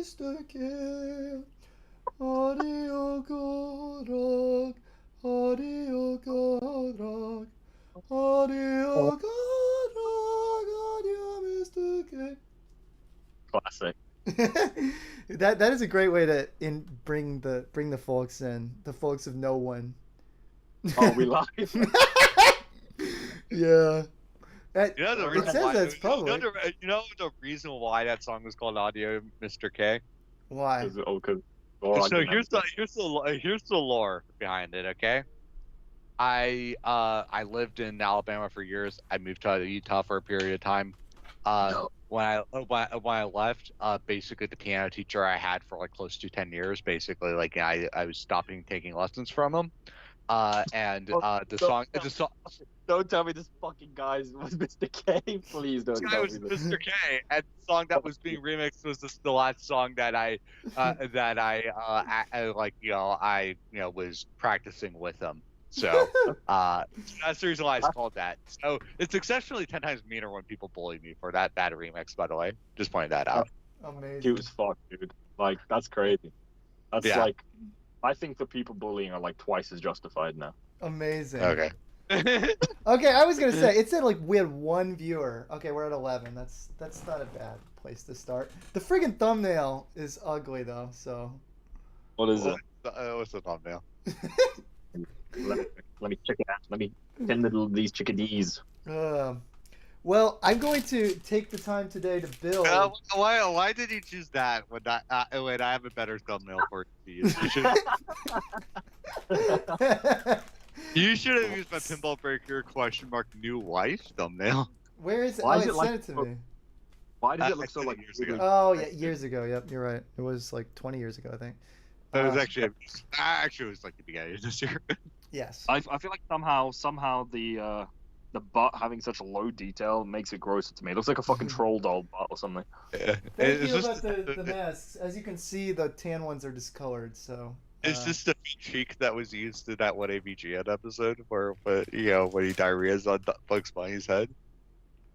Mr. K. Audio God Rock, Audio God Rock, Audio God Rock, Audio Mr. K. Classic. That is a great way to bring the folks in, the folks of no one. Oh, we live. Yeah. You know the It reason says why? that's public. You know the reason why that song was called Audio Mr. K? Why? Because So here's the lore behind it. Okay, I lived in Alabama for years. I moved to Utah for a period of time. No. When I left, basically the piano teacher I had for like close to 10 years, basically like I was stopping taking lessons from him. And the song Don't tell me this fucking guy was Mr. K. Please don't This guy tell was me this. Mr. K, and the song that was being remixed was the last song that I was practicing with him. So that's the reason why it's called that. So it's exceptionally 10 times meaner when people bully me for that bad remix. By the way, just pointing that out. Amazing. Cute as fuck, dude. Like, that's crazy. That's Yeah. like, I think the people bullying are like twice as justified now. Amazing. Okay. Okay, I was gonna say it said like we had 1 viewer. Okay, we're at 11. That's not a bad place to start. The friggin' thumbnail is ugly though. So. What is it? What's the thumbnail? Let me check it out. Let me tend these chickadees. Well, I'm going to take the time today to build. Why did you choose that when I have a better thumbnail for you to use? You should have used my pinball breaker !new wife thumbnail. Where is it? Why Oh, is it like- sent it to me. Why does it I look so said it like years ago. Oh yeah, years ago. Yep, you're right. It was like 20 years ago, I think. It was actually it was like the beginning of this year. Yes. I feel like somehow the butt having such a low detail makes it grosser to me. It looks like a fucking troll doll butt or something. Yeah. Thank It's you just about the masks. As you can see, the tan ones are discolored. So. It's just the cheek that was used in that one AVGN episode where when he diarrheas on Bugs Bunny's head.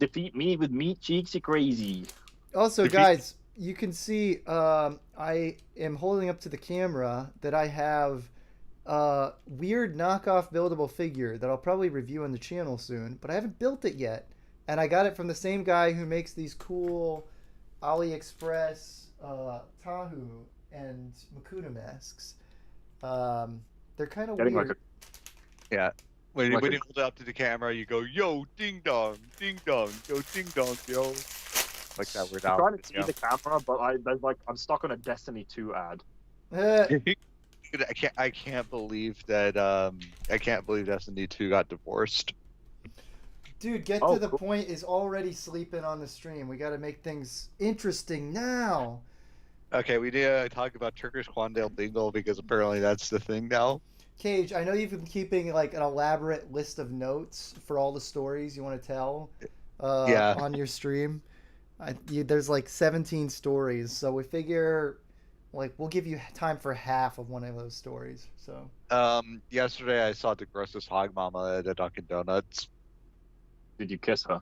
Defeat me with meat cheeks, you crazy. Also, Defeat- guys, you can see I am holding up to the camera that I have a weird knockoff buildable figure that I'll probably review on the channel soon, but I haven't built it yet. And I got it from the same guy who makes these cool AliExpress Tahu and Makuta masks. They're kind of Getting weird. like Yeah. When Like you a- hold it up to the camera, you go, yo, ding dong, yo, ding dong, yo. Like that weird I'm out. trying to see the camera, but I'm stuck on a Destiny 2 ad. I can't believe that Destiny 2 got divorced. Dude, get Oh, to the cool. point is already sleeping on the stream. We got to make things interesting now. Okay, we need to talk about Turkish Quandale Dingle because apparently that's the thing now. Cage, I know you've been keeping like an elaborate list of notes for all the stories you want to tell Yeah. on your stream. There's like 17 stories, so we figure like we'll give you time for half of one of those stories. So Yesterday I saw the grossest hog mama at a Dunkin Donuts. Did you kiss her?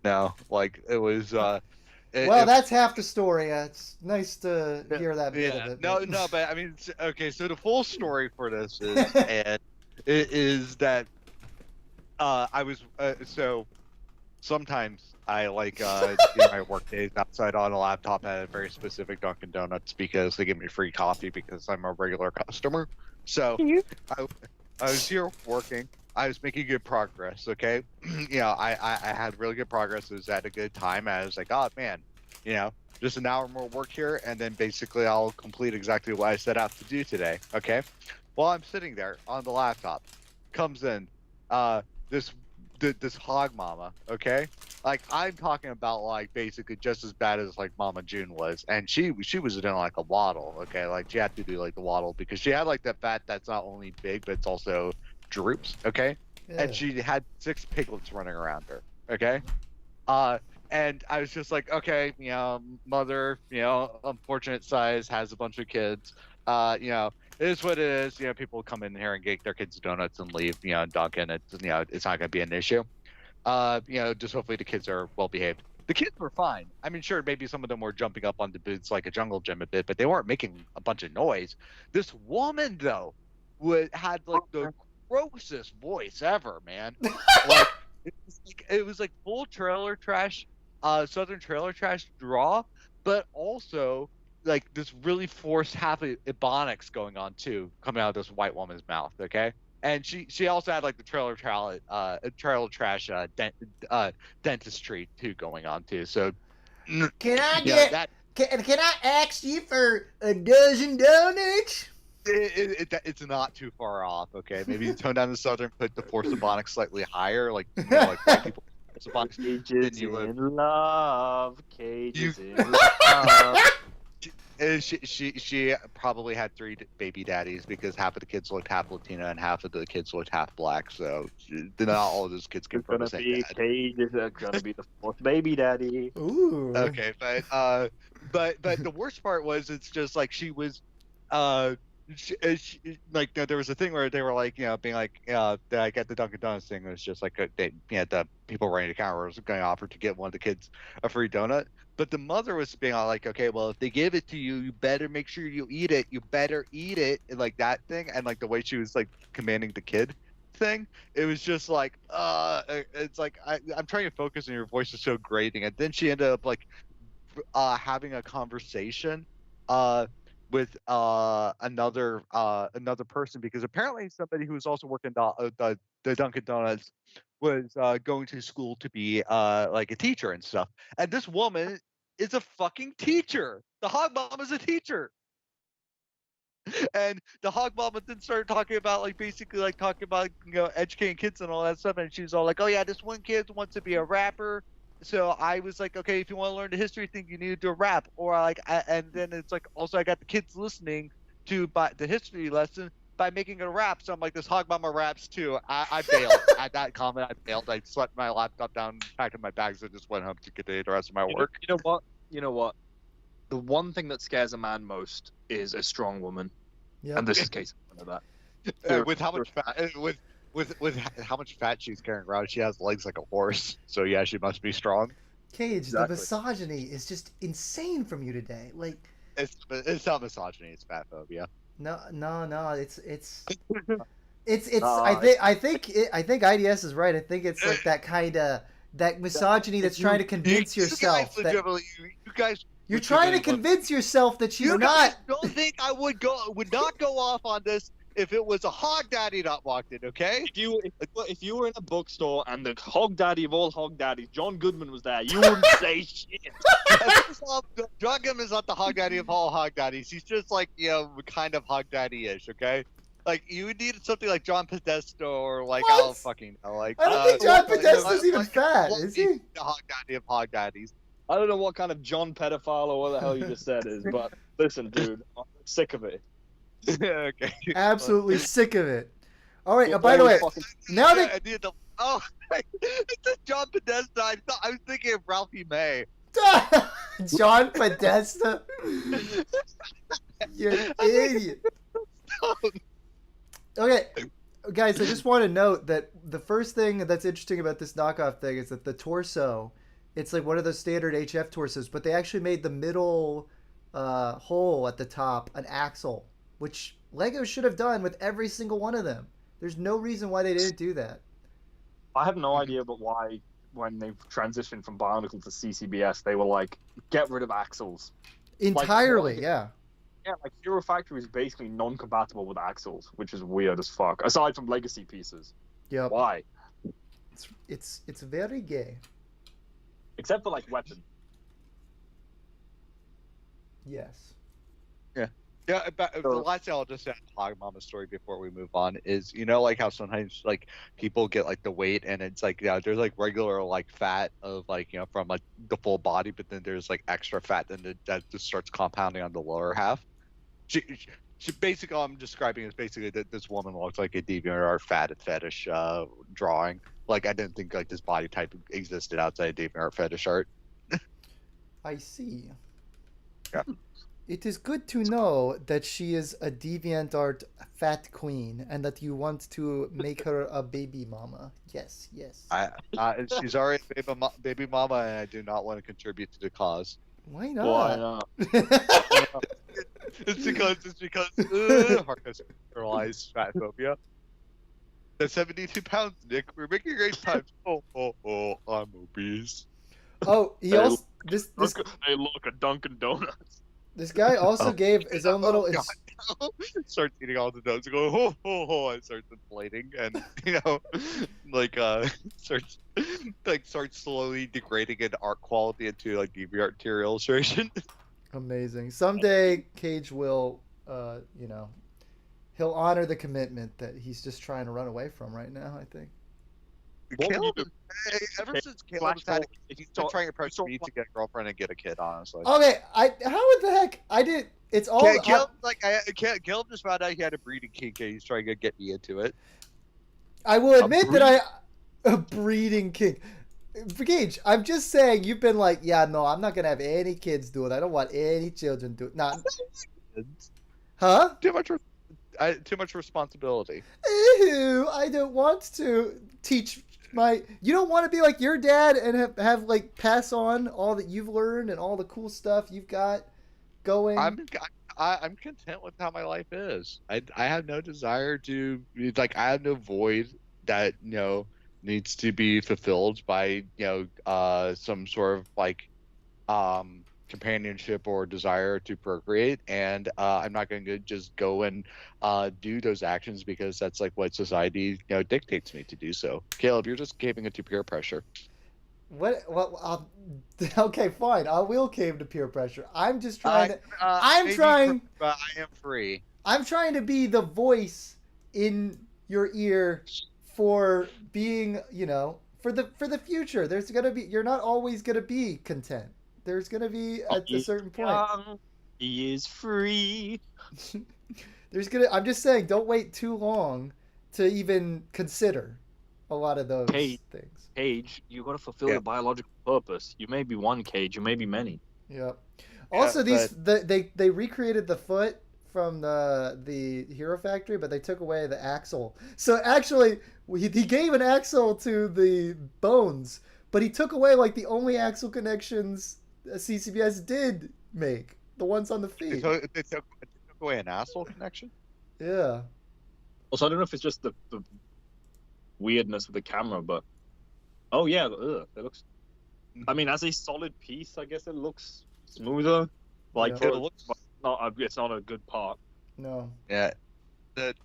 No, like it was. that's half the story. It's nice to hear that bit Yeah, of it. no, but I mean, okay. So the full story for this is that I was so sometimes I like do my work days outside on a laptop at a very specific Dunkin' Donuts because they give me free coffee because I'm a regular customer. So I was here working. I was making good progress. Okay, I had really good progress. It was at a good time. I was like, oh man, just an hour more work here, and then basically I'll complete exactly what I set out to do today. Okay, while I'm sitting there on the laptop, comes in this hog mama. Okay, like I'm talking about like basically just as bad as like Mama June was, and she was in like a waddle. Okay, like she had to do like the waddle because she had like that fat that's not only big but it's also droops. Okay, Yeah. and she had 6 piglets running around her. Okay, and I was just like, okay, mother, unfortunate size, has a bunch of kids. It is what it is. People come in here and get their kids donuts and leave. Dunkin', it's not going to be an issue. Just hopefully the kids are well behaved. The kids were fine. I mean, sure, maybe some of them were jumping up on the boots like a jungle gym a bit, but they weren't making a bunch of noise. This woman, though, had like the grossest voice ever, man. Like it was like full trailer trash, Southern trailer trash draw, but also like this really forced half of ebonics going on too, coming out of this white woman's mouth. Okay. And she also had like the trailer trash dentistry too going on too. So Can I yeah, get? Can I ask you for a dozen donuts? it's not too far off. Okay, maybe tone down the Southern, put the force ebonics slightly higher, like like white people. Cages in love. Cages in love. She probably had 3 baby daddies because half of the kids looked half Latina and half of the kids looked half black. So not all of those kids came from the same dad. Cages are gonna be the 4th baby daddy. Ooh. Okay, but the worst part was it's just like she was, like there was a thing where they were like being like like at the Dunkin Donuts thing, it was just like the people running the counter was going to offer to get one of the kids a free donut, but the mother was being all like, okay, well, if they give it to you, you better make sure you eat it, you better eat it, and like that thing, and like the way she was like commanding the kid thing, it was just like it's like I'm trying to focus and your voice is so grating, and then she ended up like having a conversation with another person, because apparently somebody who was also working the Dunkin Donuts was going to school to be like a teacher and stuff. And this woman is a fucking teacher. The hog mom is a teacher. And the hog mom then started talking about like basically like talking about educating kids and all that stuff, and she was all like, oh yeah, this one kid wants to be a rapper. So I was like, okay, if you want to learn the history thing, you need to do a rap. Or like, and then it's like, also I got the kids listening to the history lesson by making a rap. So I'm like, this hog mama raps too. I bailed at that comment. I bailed. I swept my laptop down, packed in my bags, and just went home to continue the rest of my work. You know what? The one thing that scares a man most is a strong woman. Yep. And this is case of that. With how much fat, with how much fat she's carrying around, she has legs like a horse. So yeah, she must be strong. Cage, Exactly. the misogyny is just insane from you today. Like, it's not misogyny, it's fat phobia. no, it's Uh, I think IDS is right. I think it's like that kind of that misogyny that's trying to convince yourself that You guys, you're trying to convince yourself that she's you not. guys don't think I would not go off on this if it was a hog daddy that walked in, okay? If you were in a bookstore and the hog daddy of all hog daddies, John Goodman, was there, you wouldn't say shit. John Goodman's not the hog daddy of all hog daddies. He's just like, kind of hog daddy-ish, okay? Like, you would need something like John Podesta or like, What? I don't fucking know. Like, I don't think John Podesta's even fat, is he? The hog daddy of hog daddies. I don't know what kind of John pedophile or what the hell you just said is, but listen, dude, I'm sick of it. Okay. Absolutely sick of it. All right. By the way, now that it's John Podesta. I was thinking of Ralphie May. John Podesta, you're an idiot. Okay, guys, I just want to note that the first thing that's interesting about this knockoff thing is that the torso, it's like one of those standard HF torsos, but they actually made the middle hole at the top an axle, which Lego should have done with every single one of them. There's no reason why they didn't do that. I have no idea, but why, when they transitioned from Bionicle to CCBS, they were like, get rid of axles. Entirely, Like, yeah. Yeah, like Hero Factory is basically non-compatible with axles, which is weird as fuck. Aside from legacy pieces. Yep. Why? It's very gay. Except for like weapon. Yes. Yeah, but the last thing I'll just say on the Hog Mama story before we move on is, like how sometimes like people get like the weight and it's like, there's like regular like fat of like, from like the full body, but then there's like extra fat that just starts compounding on the lower half. She basically, all I'm describing is basically that this woman looks like a DeviantArt fat fetish drawing. Like, I didn't think like this body type existed outside of DeviantArt fetish art. I see. Yeah. It is good to know that she is a DeviantArt fat queen and that you want to make her a baby mama. Yes, yes. She's already baby mama, and I do not want to contribute to the cause. Why Why not? not? It's because Hark has internalized fat phobia. At 72 pounds, Nick, we're making great times. I'm obese. Oh, he Hey, also this Hey, look, a Dunkin Donuts. this guy also Oh. gave his own little. God. Starts eating all the donuts and going, and starts inflating, and like starts starts slowly degrading in art quality into like DeviantArt tier illustration. Amazing. Someday Cage will, he'll honor the commitment that he's just trying to run away from right now. I think. What would you Caleb, ever Okay, since Caleb's had, Flashbulb, if he's you been saw- trying to you approach saw me one- to get a girlfriend and get a kid. Honestly, Okay, how the heck I did? It's all. Caleb, Caleb just found out he had a breeding kink, and he's trying to get me into it. I will admit that a breeding king. Gage, I'm just saying you've been like, yeah, no, I'm not gonna have any kids do it. I don't want any children do it. Not, huh? Too much responsibility. Ew, I don't want to teach my. You don't want to be like your dad and have like pass on all that you've learned and all the cool stuff you've got going. I'm content with how my life is. I have no desire to I have no void that needs to be fulfilled by some sort of companionship or desire to procreate, and I'm not going to just go and do those actions because that's like what society dictates me to do. So Caleb, you're just caving into peer pressure. What? Okay, fine. I will cave to peer pressure. I'm just trying to. I'm Maybe trying. but I am free. I'm trying to be the voice in your ear for being, for the future. There's gonna be. You're not always gonna be content. There's gonna be at a certain point. Young, he is free. I'm just saying, don't wait too long to even consider a lot of those Hey. things. Cage, you got to fulfill your biological purpose. You may be one cage, you may be many. Yep. Also, they recreated the foot from the Hero Factory, but they took away the axle. So actually, he gave an axle to the bones, but he took away like the only axle connections CCBS did make, the ones on the feet. They took away an asshole connection. Yeah. Also, I don't know if it's just the weirdness of the camera, but oh yeah, it looks. I mean, as a solid piece, I guess it looks smoother. Like Yeah. it's not a good part. No. Yeah, it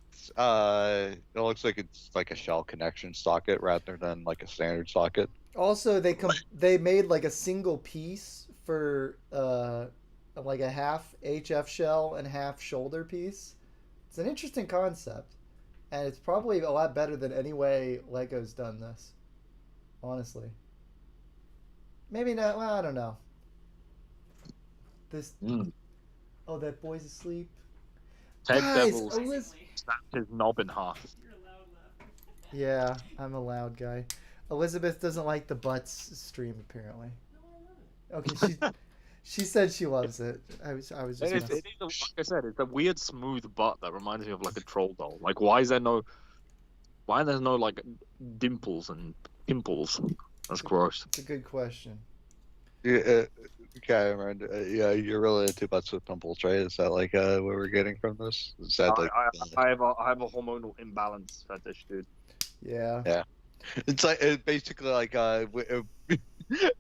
looks like it's like a shell connection socket rather than like a standard socket. Also, they made like a single piece for like a half HF shell and half shoulder piece. It's an interesting concept, and it's probably a lot better than any way Lego's done this. Honestly, maybe not. Well, I don't know. This. Oh, that boy's asleep. Ted Guys, Devil snapped his knob in half. Yeah, I'm a loud guy. Elizabeth doesn't like the butts stream apparently. Okay, she said she loves it. I was just. It is, like I said, it's a weird smooth butt that reminds me of like a troll doll. Like, why is there no like dimples and pimples? That's gross. It's a good question. Yeah, okay, Miranda, yeah, you're really into butts with pimples, right? Is that like what we're getting from this? Is that like I have a hormonal imbalance fetish, dude. Yeah. Yeah. It's like basically like yeah,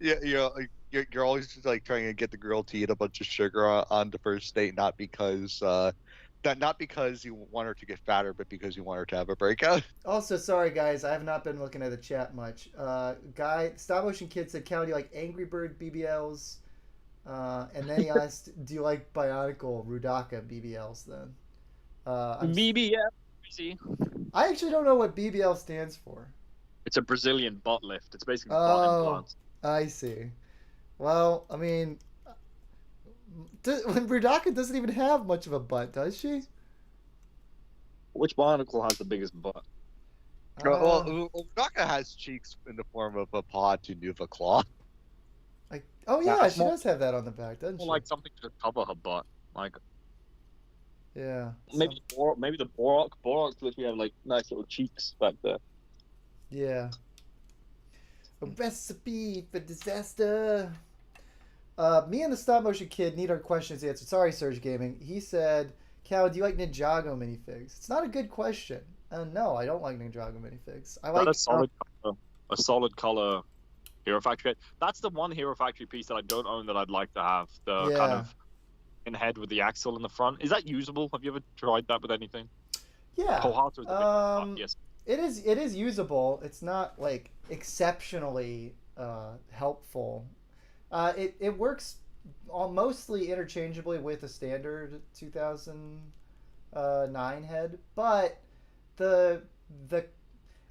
you're always just like trying to get the girl to eat a bunch of sugar on the first date, not because you want her to get fatter, but because you want her to have a breakout. Also, sorry guys, I have not been looking at the chat much. Guy, Stop Motion Kid said, "Cal, do you like Angry Bird BBLs?" And then he asked, "Do you like Bionicle Rudaka BBLs?" Then. BBL. See, I actually don't know what BBL stands for. it's a Brazilian butt lift. It's basically butt implants. I see. Well, I mean, Rudaka doesn't even have much of a butt, does she? Which Bionicle has the biggest butt? Well, Naka has cheeks in the form of a pod to Nuva Claw. Oh yeah, she does have that on the back, doesn't she? More like something to cover her butt. Like Yeah. maybe maybe the Borok. Borok literally have like nice little cheeks back there. Yeah. A recipe for disaster. Me and the stop motion kid need our questions answered. Sorry, Surge Gaming. He said, "Cal, do you like Ninjago minifigs?" It's not a good question. No, I don't like Ninjago minifigs. I Not like. a solid color Hero Factory. That's the one Hero Factory piece that I don't own that I'd like to have. The kind Yeah. of in head with the axle in the front. Is that usable? Have you ever tried that with anything? Yeah. Pohata is a bit, yes. It is usable. It's not like exceptionally helpful. It works mostly interchangeably with a standard 2009 head, but the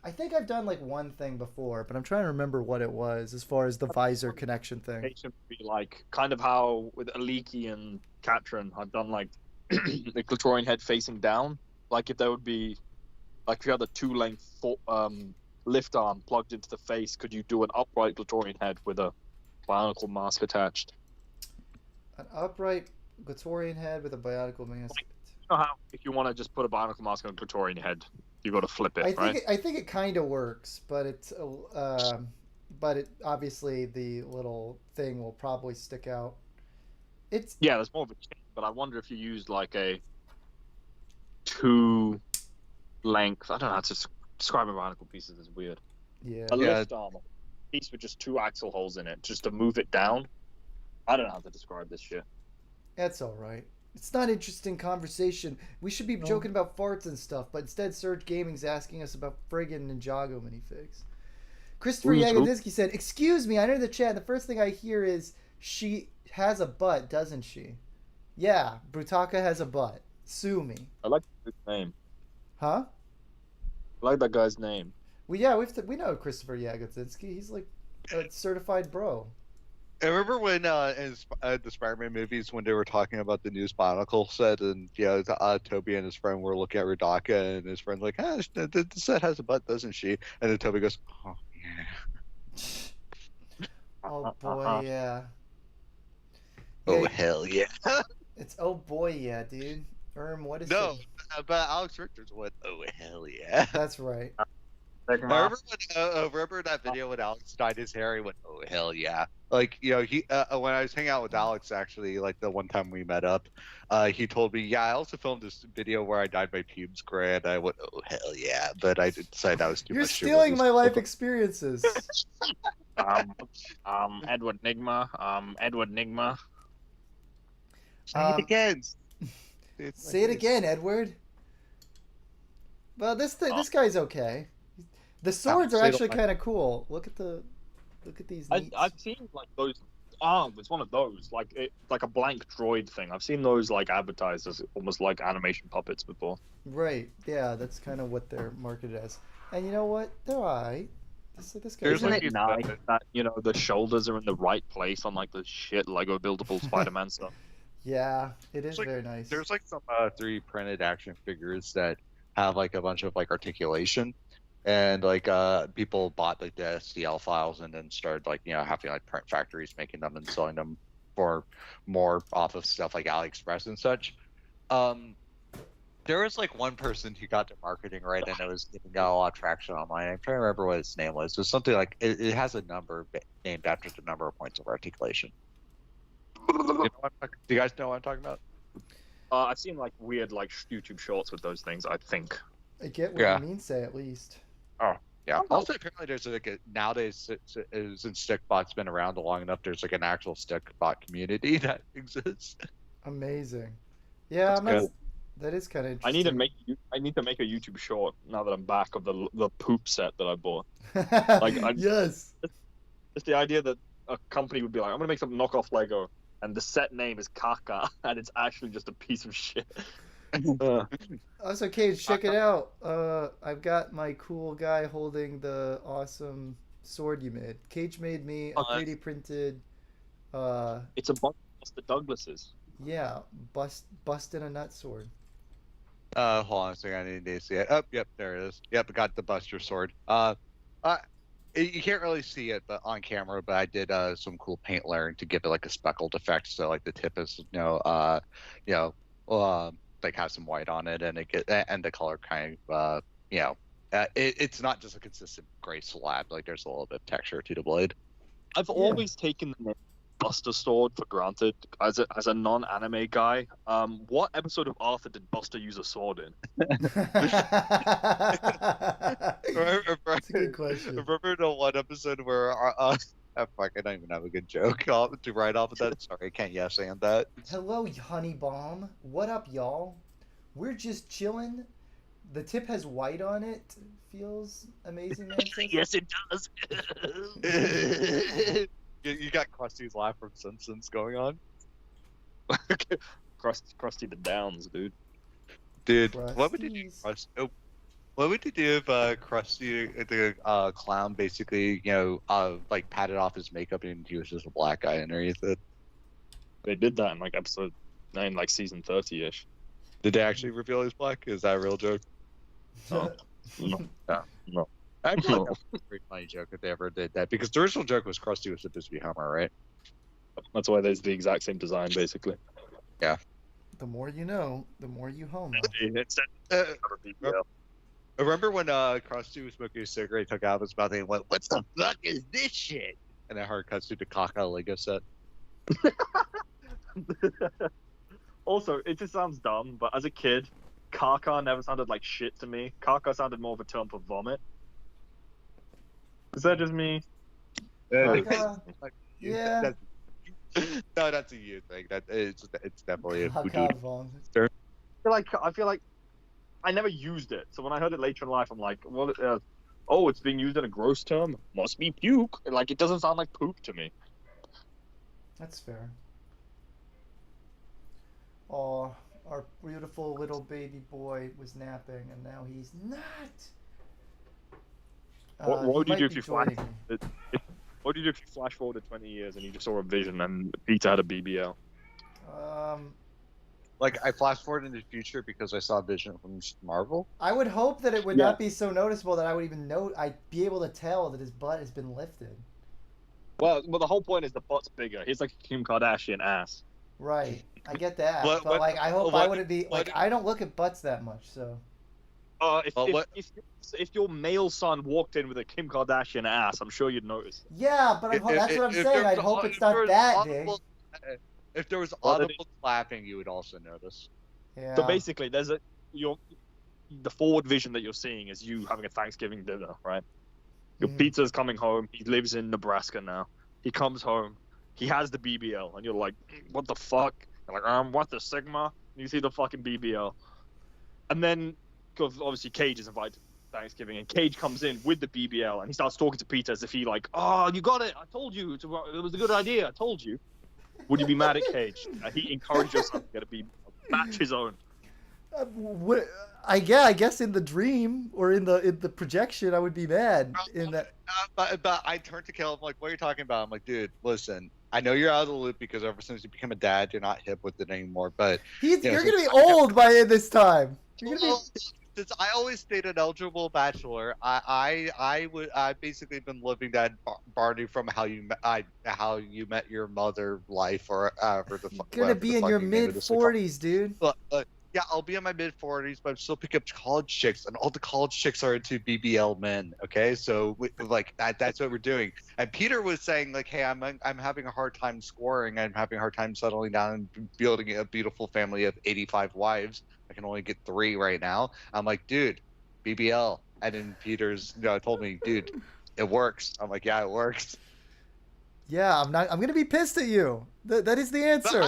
I think I've done like one thing before, but I'm trying to remember what it was as far as the visor connection thing. It should be like kind of how with Aliki and Katrin, I've done like the Clitorian head facing down. Like if there would be like if you had a 2-length lift arm plugged into the face, could you do an upright Clitorian head with a Bionicle mask attached? An upright Glatorian head with a Bionicle mask. Like, you know how if you want to just put a Bionicle mask on a Clitorian head, you got to flip it, right? I think it kind of works, but it obviously the little thing will probably stick out. It's there's more of a change, but I wonder if you used like a 2-length. I don't know how to describe a Bionicle pieces. Is weird. Yeah. A lift arm piece with just 2 axle holes in it, just to move it down. I don't know how to describe this shit. That's all right. It's not interesting conversation. We should be joking about farts and stuff, but instead Surge Gaming's asking us about friggin' Ninjago minifigs. Christopher Yagodinski said, "Excuse me, I enter the chat. The first thing I hear is she has a butt, doesn't she?" Yeah, Brutaka has a butt. Sue me. I like his name. Huh? I like that guy's name. We know Christopher Yagodinski. He's like a certified bro. I remember when in the Spider-Man movies when they were talking about the new Bionicle set, and Toby and his friend were looking at Radaka, and his friend's like, the set has a butt, doesn't she? And then Toby goes, "Oh yeah." Oh boy, yeah. Oh hell yeah! It's oh boy, yeah, dude. What is no? it? But Alex Richter's went, "Oh hell yeah!" That's right. I remember that video when Alex dyed his hair. He went, "Oh hell yeah!" Like he when I was hanging out with Alex, actually, like the one time we met up, he told me, "Yeah, I also filmed this video where I dyed my pubes gray," and I went, "Oh hell yeah!" But I decided that was too You're much. You're stealing my life experiences. Edward Nigma. Edward Nigma. Say it again. Say it again, Edward. Well, this guy's okay. The swords are actually kind of cool. Look at these. I've seen like those. It's one of those like a blank droid thing. I've seen those like advertised as almost like animation puppets before. Right. Yeah, that's kind of what they're marketed as. And you know what? They're alright. This guy. Isn't it nice that the shoulders are in the right place on like the shit Lego buildable Spider-Man stuff? Yeah, it is like, very nice. There's like some 3D printed action figures that have like a bunch of like articulation, and like people bought like the STL files and then started like having like print factories making them and selling them for more off of stuff like AliExpress and such. There was like one person who got their marketing right and it was getting a lot of traction online. I'm trying to remember what his name was. It was something like it has a number named after the number of points of articulation. Do you guys know what I'm talking about? I've seen like weird like YouTube shorts with those things. I think. I get what you mean. Say at least. Oh yeah. Also, apparently, there's like nowadays since Stickbot's been around long enough, there's like an actual Stickbot community that exists. Amazing. Yeah, that is kind of interesting. I need to make a YouTube short now that I'm back of the poop set that I bought. Yes. It's the idea that a company would be like, I'm gonna make some knockoff Lego, and the set name is Kaka, and it's actually just a piece of shit. Also, Cage, check it out. I've got my cool guy holding the awesome sword you made. Cage made me a 3D printed. It's a bunch of the Douglases. Yeah, busting a nut sword. Hold on a second, I need to see it. Oh, yep, there it is. Yep, I got the Buster sword. You can't really see it, but on camera. But I did some cool paint layering to give it like a speckled effect. So like the tip is, you know, like has some white on it, and and the color kind of, it's not just a consistent gray slab. Like there's a little bit of texture to the blade. I've always taken the name Buster Sword for granted as a non-anime guy. What episode of Arthur did Buster use a sword in? That's a good question. Remember the one episode where fuck, I don't even have a good joke to write off of that. Sorry, I can't yes and that. Hello, honey bomb. What up, y'all? We're just chilling. The tip has white on it. Feels amazing. Yes, it does. You got Krusty's laugh from Simpsons going on. Krusty the Downs, dude. Dude, what would you do, Krusty? What would you do if Krusty the clown basically, like patted off his makeup and he was just a black guy underneath it? They did that in like episode 9, like season 30-ish. Did they actually reveal he's black? Is that a real joke? No. No. I feel like that was a pretty funny joke if they ever did that, because the original joke was Krusty was supposed to be Homer, right? That's why there's the exact same design, basically. Yeah. The more you know, the more you homo. Remember when Krusty was smoking a cigarette, he took out his mouth and went, "What the fuck is this shit?" And then hard cuts to the Kaka Lego set. Also, it just sounds dumb, but as a kid, Kaka never sounded like shit to me. Kaka sounded more of a term for vomit. Is that just me? Yeah. No, that's a you thing. It's definitely a Kaka voodoo. vomit. I feel like I never used it. So when I heard it later in life, I'm like, well, it's being used in a gross term. Must be puke. Like, it doesn't sound like poop to me. That's fair. Oh, our beautiful little baby boy was napping, and now he's not. What would you he do might if you be flash? joining me. What do you do if you flash forward 20 years and you just saw a vision and Peter had a BBL? Like, I flash forward into the future because I saw Vision from Marvel. I would hope that it would not be so noticeable that I would even know. I'd be able to tell that his butt has been lifted. Well, the whole point is the butt's bigger. He's like a Kim Kardashian ass. Right. I get that. What- but what- I hope what- I wouldn't be what- like I don't look at butts that much, so. If your male son walked in with a Kim Kardashian ass, I'm sure you'd notice. Yeah, but that's what I'm saying. there I'd was- hope it's if not there was that big. If there was Well, audible clapping, you would also notice. Yeah. So basically, the forward vision that you're seeing is you having a Thanksgiving dinner, right? Your pizza's coming home. He lives in Nebraska now. He comes home. He has the BBL, and you're like, what the fuck? You're like, what the Sigma? And you see the fucking BBL. And then, because obviously Cage is invited to Thanksgiving, and Cage comes in with the BBL, and he starts talking to Peter as if he like, oh, you got it. I told you. It was a good idea. I told you. Would you be mad at Cage? He encouraged your son to get a BBL. Match his own. I guess in the dream or in the projection, I would be mad. In that, but I turned to Caleb, I'm like, what are you talking about? I'm like, dude, listen, I know you're out of the loop because ever since you became a dad, you're not hip with it anymore. But you're gonna be old by this time. Since I always stayed an eligible bachelor, I basically been living that Barney from how you met your mother life, or for the You're gonna be in your mid-40s, dude. Yeah, I'll be in my mid-40s, but I'm still picking up college chicks, and all the college chicks are into BBL men. Okay, so like that's what we're doing. And Peter was saying like, hey, I'm having a hard time scoring. I'm having a hard time settling down and building a beautiful family of 85 wives. I can only get 3 right now. I'm like, dude, BBL. And then Peter's told me, dude, it works. I'm like, yeah, it works. Yeah, I'm gonna be pissed at you. That is the answer.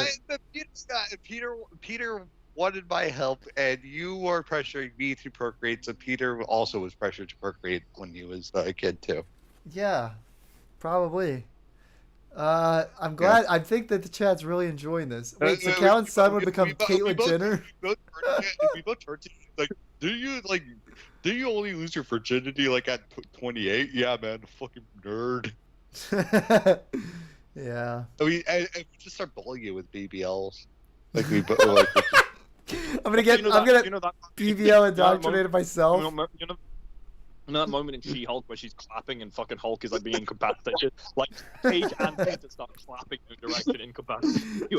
Peter wanted my help, and you were pressuring me to procreate. So Peter also was pressured to procreate when he was a kid too. Yeah, probably. I'm glad. Yeah. I think that the chat's really enjoying this. Wait, so Callan's son would become Caitlyn Jenner? We both turned to like, do you only lose your virginity like at 28? Yeah, man, fucking nerd. Yeah. We just start bullying you with BBLs. Like we like. I'm gonna BBL indoctrinated myself. And that moment in She-Hulk where she's clapping and fucking Hulk is like being incapacitated, like Cage and Peter start clapping in the direction incapacitated.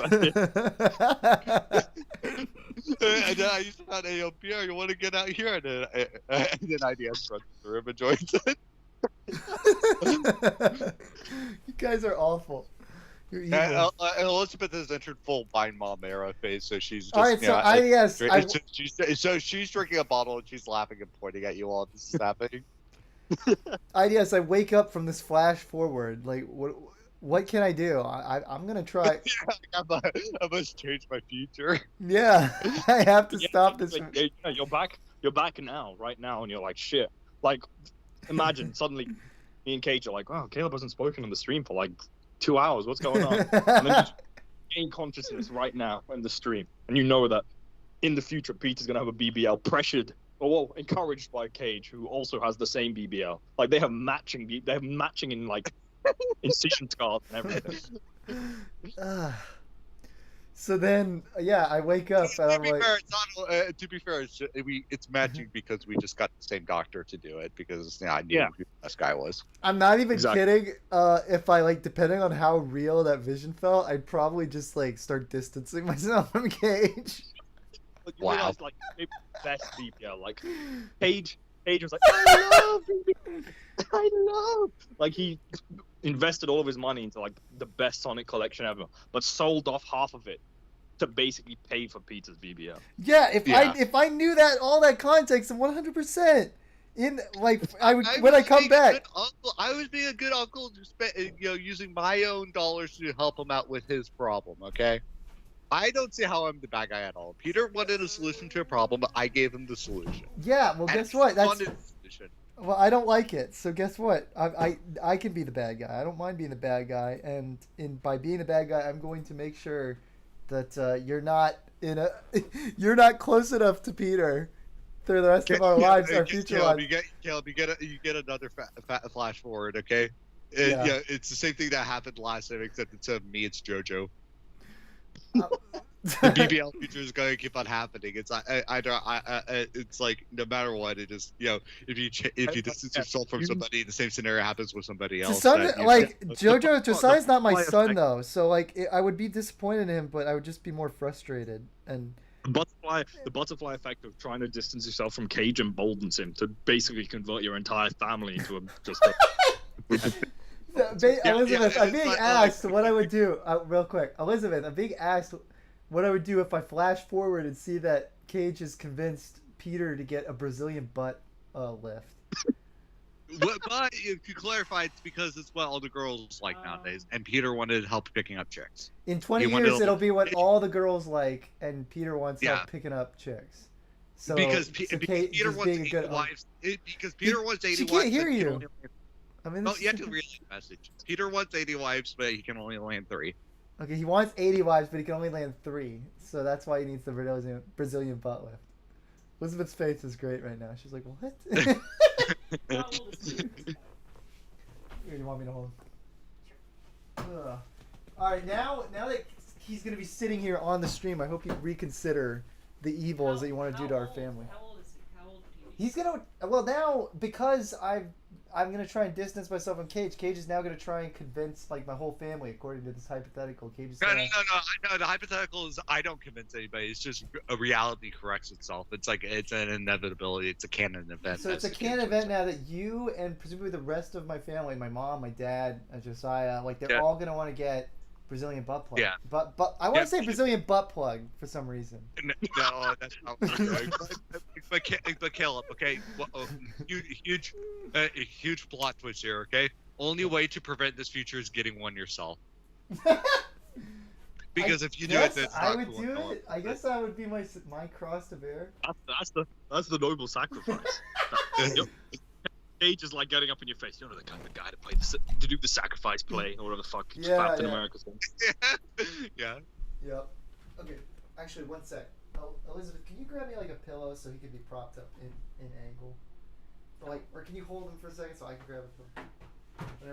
And then I used to have, hey, Pierre, you want to get out here? And then IDS runs through him and joins it. You guys are awful. You're evil. And Elizabeth has entered full blind mom era phase, so she's just. All right, so she's drinking a bottle and she's laughing and pointing at you while this is happening. I wake up from this flash forward. Like, what can I do? I'm gonna try. I must change my future. Yeah, I have to stop this. Yeah, you're back now, right now, and you're like, shit. Like, imagine suddenly me and Cage are like, oh, Caleb hasn't spoken on the stream for like 2 hours. What's going on? And then you gain consciousness right now in the stream, and you know that in the future Peter's gonna have a BBL pressured. Well, encouraged by Cage, who also has the same BBL. Like they have matching in like incision scars and everything. So then, yeah, I wake up and I'm like. To be fair, it's matching because we just got the same doctor to do it because I knew who this guy was. I'm not even kidding. If I like, depending on how real that vision felt, I'd probably just like start distancing myself from Cage. But you realize, like, maybe the best BBL, like, Cage was like, I love BBL, I love. Like, he invested all of his money into, like, the best Sonic collection ever, but sold off half of it to basically pay for Peter's BBL. Yeah, if I knew that, all that context, 100%. I come back. I was being a good uncle, using my own dollars to help him out with his problem, okay? I don't see how I'm the bad guy at all. Peter wanted a solution to a problem, but I gave him the solution. Yeah, well, guess what? Well, I don't like it. So guess what? I can be the bad guy. I don't mind being the bad guy, and by being the bad guy, I'm going to make sure that you're not close enough to Peter through the rest of our lives, our future lives. You get another flash forward, okay? Yeah, it's the same thing that happened last time, except instead of me, it's JoJo. The BBL feature is going to keep on happening. It's like it's like no matter what, it is. If you distance yourself from somebody, the same scenario happens with somebody else. Josiah's not my son though, so like I would be disappointed in him, but I would just be more frustrated. And the butterfly effect of trying to distance yourself from Cage emboldens him to basically convert your entire family into Elizabeth, I'm being asked what I would do. Real quick, Elizabeth, I'm being asked what I would do if I flash forward and see that Cage has convinced Peter to get a Brazilian butt lift. But if you clarify, it's because it's what all the girls like nowadays, and Peter wanted help picking up chicks. In 20 years, it'll be what all the girls like, and Peter wants help picking up chicks. So because Peter wants 80 wives. Because Peter wants 80 wives. She can't hear you. I mean, you have to read the message. Peter wants 80 wives, but he can only land 3. Okay, he wants 80 wives, but he can only land 3. So that's why he needs the Brazilian butt lift. Elizabeth's face is great right now. She's like, what? Here, you want me to hold him? Alright, now that he's going to be sitting here on the stream, I hope you reconsider the evils that you want to do to our family. How old is he? How old do you He's going to... Well, now, because I'm going to try and distance myself from Cage. Cage is now going to try and convince like my whole family, according to this hypothetical. Cage is No. The hypothetical is I don't convince anybody. It's just a reality corrects itself. It's like it's an inevitability. It's a canon event. So it's a canon event now that you and presumably the rest of my family, my mom, my dad, and Josiah, like they're all going to want to get Brazilian butt plug. Yeah. But I want to say Brazilian butt plug for some reason. No, that's not what I'm doing. But Caleb, okay, huge plot twist here, okay? Only way to prevent this future is getting one yourself. Because if you do it, that's I would do it. I guess that would be my cross to bear. That's the noble sacrifice. Cage is like getting up in your face. You're not the kind of guy to do the sacrifice play or whatever the fuck Captain America's saying. Yeah. Yep. Okay. Actually, one sec. Elizabeth, can you grab me like a pillow so he can be propped up in angle? Or can you hold him for a second so I can grab it? Give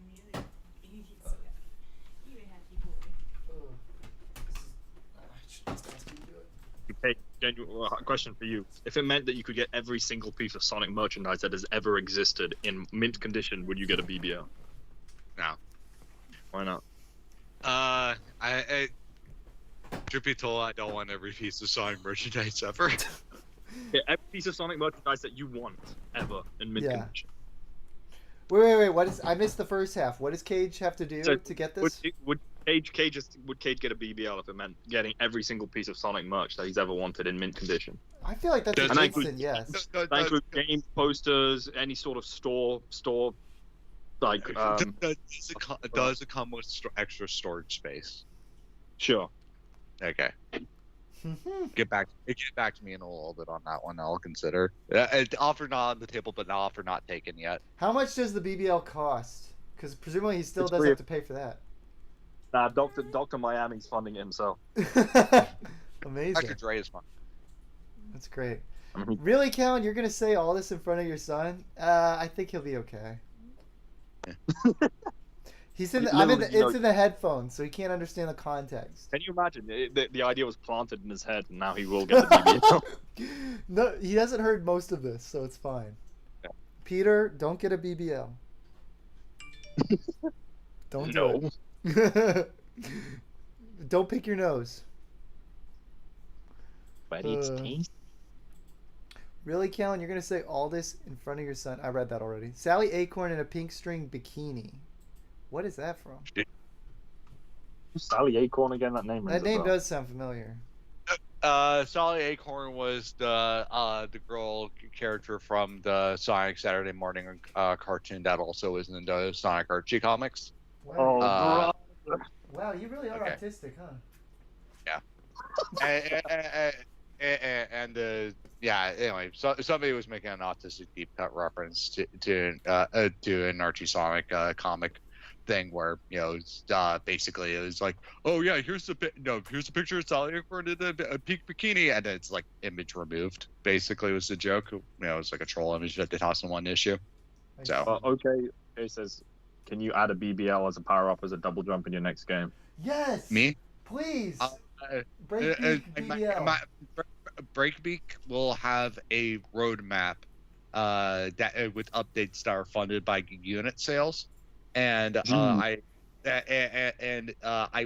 me a... He's so happy. You a happy boy. I should just ask you to do it. Hey, question for you. If it meant that you could get every single piece of Sonic merchandise that has ever existed in mint condition, would you get a BBL? No. Why not? Truth be told, I don't want every piece of Sonic merchandise ever. Yeah, every piece of Sonic merchandise that you want ever in mint Yeah. condition. Wait. What is? I missed the first half. What does Cage have to do So, to get Would, this? would Cage get a BBL if it meant getting every single piece of Sonic merch that he's ever wanted in mint condition? I feel like that's Does an that instant include- yes. That includes game posters, any sort of store, like Does it come with extra storage space? sure. Okay. Get back to me in a little bit on that one. I'll consider. Offer not on the table, but offer not taken yet. How much does the BBL cost? Because presumably he still It's does free. have to pay for that. Nah, Dr. Miami's funding it himself. Amazing. Dr. Dre is fun. That's great. Mhm. Really, Callan? You're gonna say all this in front of your son? I think he'll be okay. He's in. It's in the headphones, so he can't understand the context. Can you imagine? The idea was planted in his head, and now he will get the BBL. No, he hasn't heard most of this, so it's fine. Yeah. Peter, don't get a BBL. Don't do No. it. Don't pick your nose. But it's Uh, tasty. Really, Callan? You're gonna say all this in front of your son? I read that already. Sally Acorn in a pink string bikini. What is that from? Sally Acorn again. That name. That rings a name bell. does sound familiar. Sally Acorn was the girl character from the Sonic Saturday Morning cartoon that also was in the Sonic Archie comics. Oh, Wow, bro. wow, you really are okay. autistic, huh? Anyway, so somebody was making an autistic deep cut reference to an Archie Sonic comic thing where basically it was like, oh yeah, here's the picture of Sally Acorn in a pink bikini, and it's like image removed. Basically, was the joke. It's like a troll image that they tossed in one issue. So Okay says, can you add a BBL as a power up as a double jump in your next game? Yes. me. Please. Uh, Breakbeak BBL. Breakbeak will have a roadmap that with updates that are funded by unit sales, and I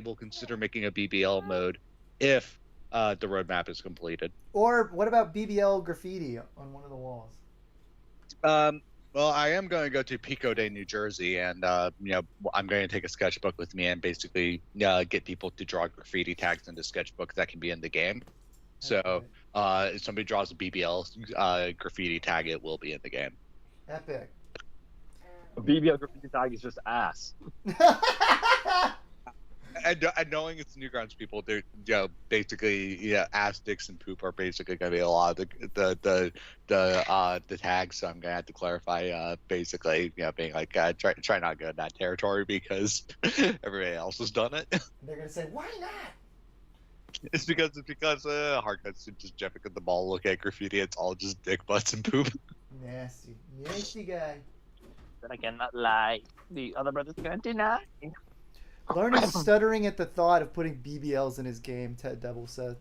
will consider making a BBL mode if the roadmap is completed. Or what about BBL graffiti on one of the walls? Well, I am going to go to Pico de New Jersey, and I'm going to take a sketchbook with me and basically get people to draw graffiti tags into sketchbooks that can be in the game. So if somebody draws a BBL graffiti tag, it will be in the game. Epic. A BBL graffiti tag is just ass. And knowing it's Newgrounds people, they're basically ass, dicks, and poop are basically going to be a lot of the tags. So I'm going to have to clarify basically being like try not to go in that territory because everybody else has done it. They're gonna say, why not? It's because Hardcuts just jumping at the ball, look at graffiti. It's all just dick, butts, and poop. Nasty guy. But I cannot lie. The other brothers can't deny. Lauren is stuttering at the thought of putting BBLs in his game. Ted Devil said.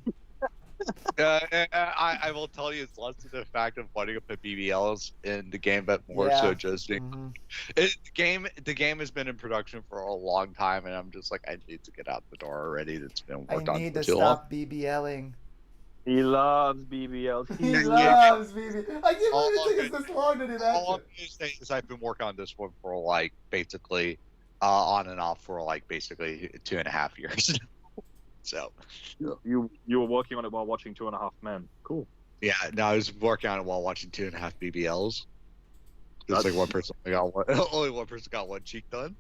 I will tell you, it's less to the fact of wanting to put BBLs in the game, but more so just being, the game has been in production for a long time, and I'm just like, I need to get out the door already. It's been worked on I need for to too long. stop BBLing. He loves BBLs. He loves BBL. I can't believe it took us this long to do that. All I'm going to say is I've been working on this one for like basically on and off for like basically 2.5 years. So you were working on it while watching 2.5 Men. Cool. yeah, no, I was working on it while watching 2.5 BBLs. It's like one person only one person got one cheek done.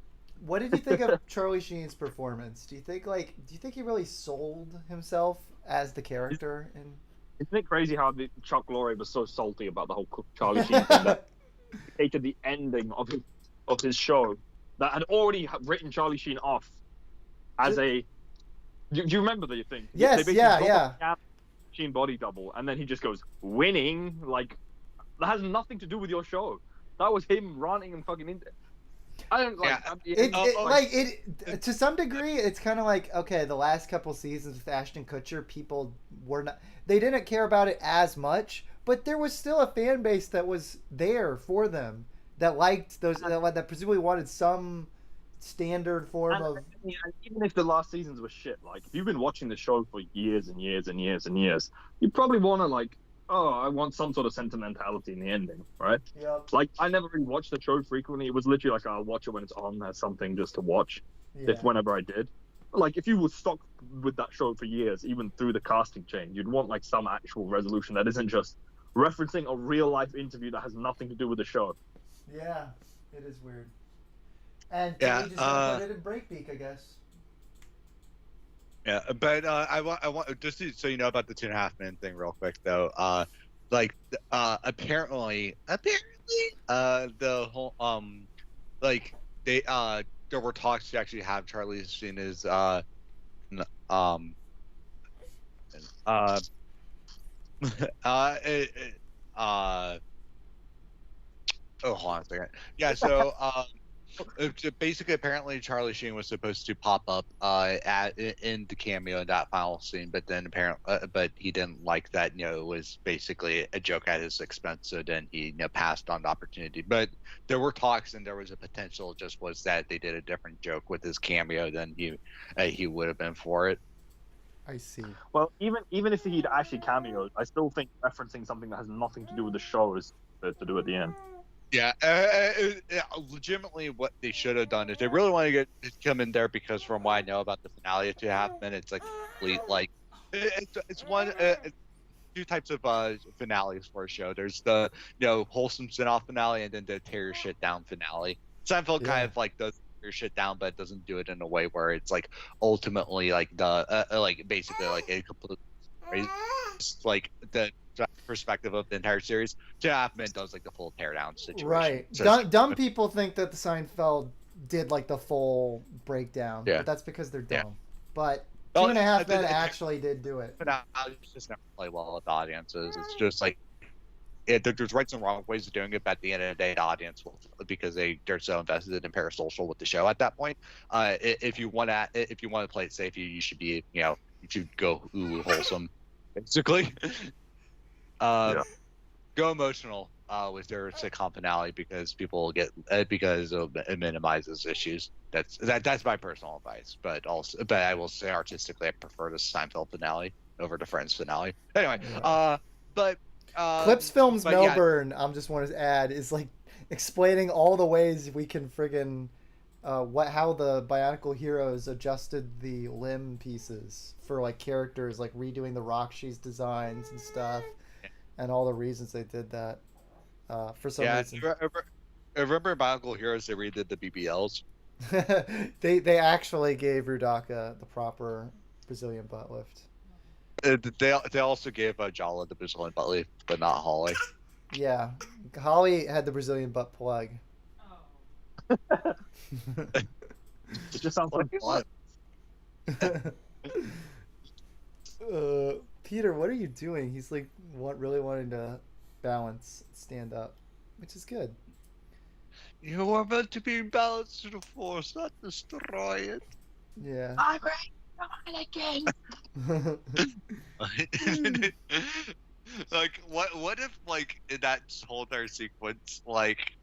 What did you think of Charlie Sheen's performance? Do you think he really sold himself as the character? And Isn't it crazy how Chuck Lorre was so salty about the whole Charlie Sheen thing that he hated the ending of his show that had already written Charlie Sheen off as a. Do you remember the thing? Yes, They basically yeah. drop a Sheen body double, and then he just goes winning. Like that has nothing to do with your show. That was him running and fucking into. I don't like. To some degree, it's kind of like, okay, the last couple seasons with Ashton Kutcher, people were not, they didn't care about it as much, but there was still a fan base that was there for them that liked those, that presumably wanted some standard form of. And even if the last seasons were shit, like if you've been watching the show for years and years and years and years, you probably want to like, oh, I want some sort of sentimentality in the ending, right? Yep. Like I never really watched the show frequently. It was literally like I'll watch it when it's on as something just to watch, Yeah. if whenever I did. Like if you were stuck with that show for years, even through the casting change, you'd want like some actual resolution that isn't just referencing a real life interview that has nothing to do with the show. Yeah, it is weird. And Yeah, they just put it in Breakbeak, I guess. Yeah, but I want just so you know about the 2.5 Men thing real quick though. Apparently, the whole like they there were talks to actually have Charlie Sheen as oh, hold on a second. Yeah, so basically, apparently, Charlie Sheen was supposed to pop up in the cameo in that final scene, but then but he didn't like that. It was basically a joke at his expense, so then he passed on the opportunity. But there were talks, and there was a potential. Just was that they did a different joke with his cameo than he would have been for it. I see. Well, even if he'd actually cameoed, I still think referencing something that has nothing to do with the show is to do at the end. Yeah, legitimately, what they should have done is they really want to come in there because, from what I know about the finale of 2.5 Men, it's like complete like it's two types of finales for a show. There's the wholesome spin-off finale and then the tear your shit down finale. Seinfeld kind of like does tear your shit down, but doesn't do it in a way where it's like ultimately like the like basically like a complete like the perspective of the entire series. 2.5 Men does like the full teardown situation. Right. So dumb people think that the Seinfeld did like the full breakdown, Yeah. but that's because they're dumb. Yeah. But Well, 2.5 Men actually did do it. But it's just never play well with audiences. It's just like there's right and wrong ways of doing it, but at the end of the day, the audience will, because they're so invested in parasocial with the show at that point. If you want to play it safe, you should be you should go wholesome, basically. Go emotional with their sitcom finale because people get because it minimizes issues. That's my personal advice. But I will say artistically, I prefer the Seinfeld finale over the Friends finale. Anyway, Clips Films but Melbourne, I just want to add, is like explaining all the ways we can friggin' how the Bionicle heroes adjusted the limb pieces for like characters, like redoing the Rockshi's designs and stuff, and all the reasons they did that. For some reason. I remember Bionicle Heroes, they redid the BBLs. they actually gave Rudaka the proper Brazilian butt lift. They also gave Jala the Brazilian butt lift, but not Holly. Yeah, Holly had the Brazilian butt plug. Oh. It just sounds like fun. Peter, what are you doing? He's like really wanting to balance, stand up, which is good. You are meant to be balanced to the force, not destroy it. Yeah. I'm ready. Come on again. Like what if like in that whole entire sequence like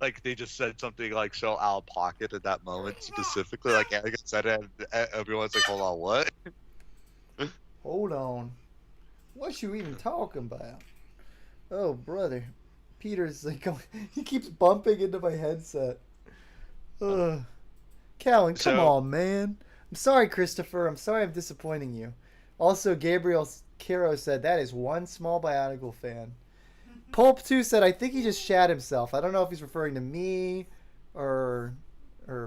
like they just said something like so out of pocket at that moment specifically, like Anakin said it and everyone's like, hold on, what? Hold on. What you even talking about? Oh, brother. Peter's like, he keeps bumping into my headset. Ugh. Callan, come on, man. I'm sorry, Christopher. I'm sorry I'm disappointing you. Also, Gabriel Caro said, that is one small Bionicle fan. Pulp 2 said, I think he just shat himself. I don't know if he's referring to me or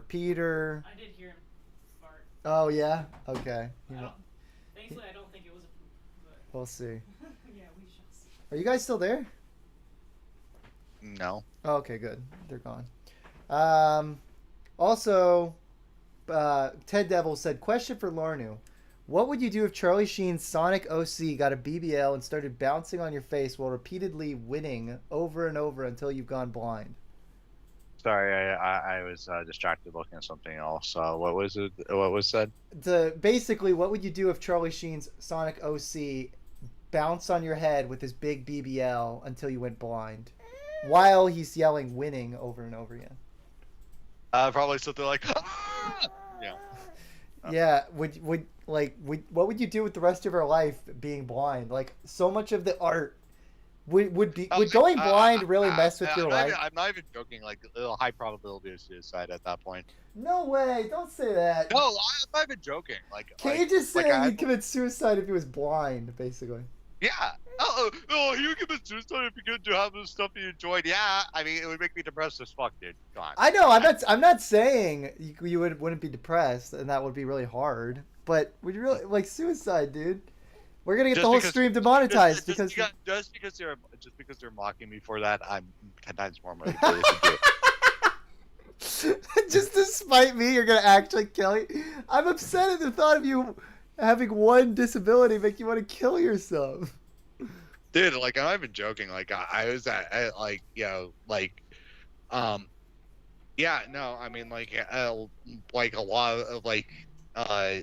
Peter. I did hear him fart. Oh, yeah? Okay. Thankfully, I don't think it was a poop. But We'll see. yeah, we shall see. Are you guys still there? No. Oh, okay, good. They're gone. Also, Ted Devil said, question for Larnu. What would you do if Charlie Sheen's Sonic OC got a BBL and started bouncing on your face while repeatedly winning over and over until you've gone blind? Sorry, I was distracted looking at something else. What was it? What was said? Basically, what would you do if Charlie Sheen's Sonic OC bounced on your head with his big BBL until you went blind, while he's yelling "winning" over and over again? Probably something like, ah! Yeah. Yeah, what would you do with the rest of your life being blind? Like, so much of the art would going blind really mess with your life? I'm not even joking. Like, a high probability of suicide at that point. No way! Don't say that. No, I'm not even joking. Like, Can you just say like, you'd commit suicide if he was blind, basically? Yeah. You commit suicide if you could have the stuff you enjoyed. Yeah. I mean, it would make me depressed as fuck, dude. Come on. I know. I'm not saying you wouldn't be depressed, and that would be really hard. But would you really like suicide, dude? We're gonna get the whole stream demonetized because just because they're mocking me for that, I'm 10 times more motivated to do it. Just to spite me, you're gonna actually kill me. I'm upset at the thought of you having one disability make you want to kill yourself. Dude, like, I'm not even joking. Like, I was at like, yeah, no, I mean, like a lot of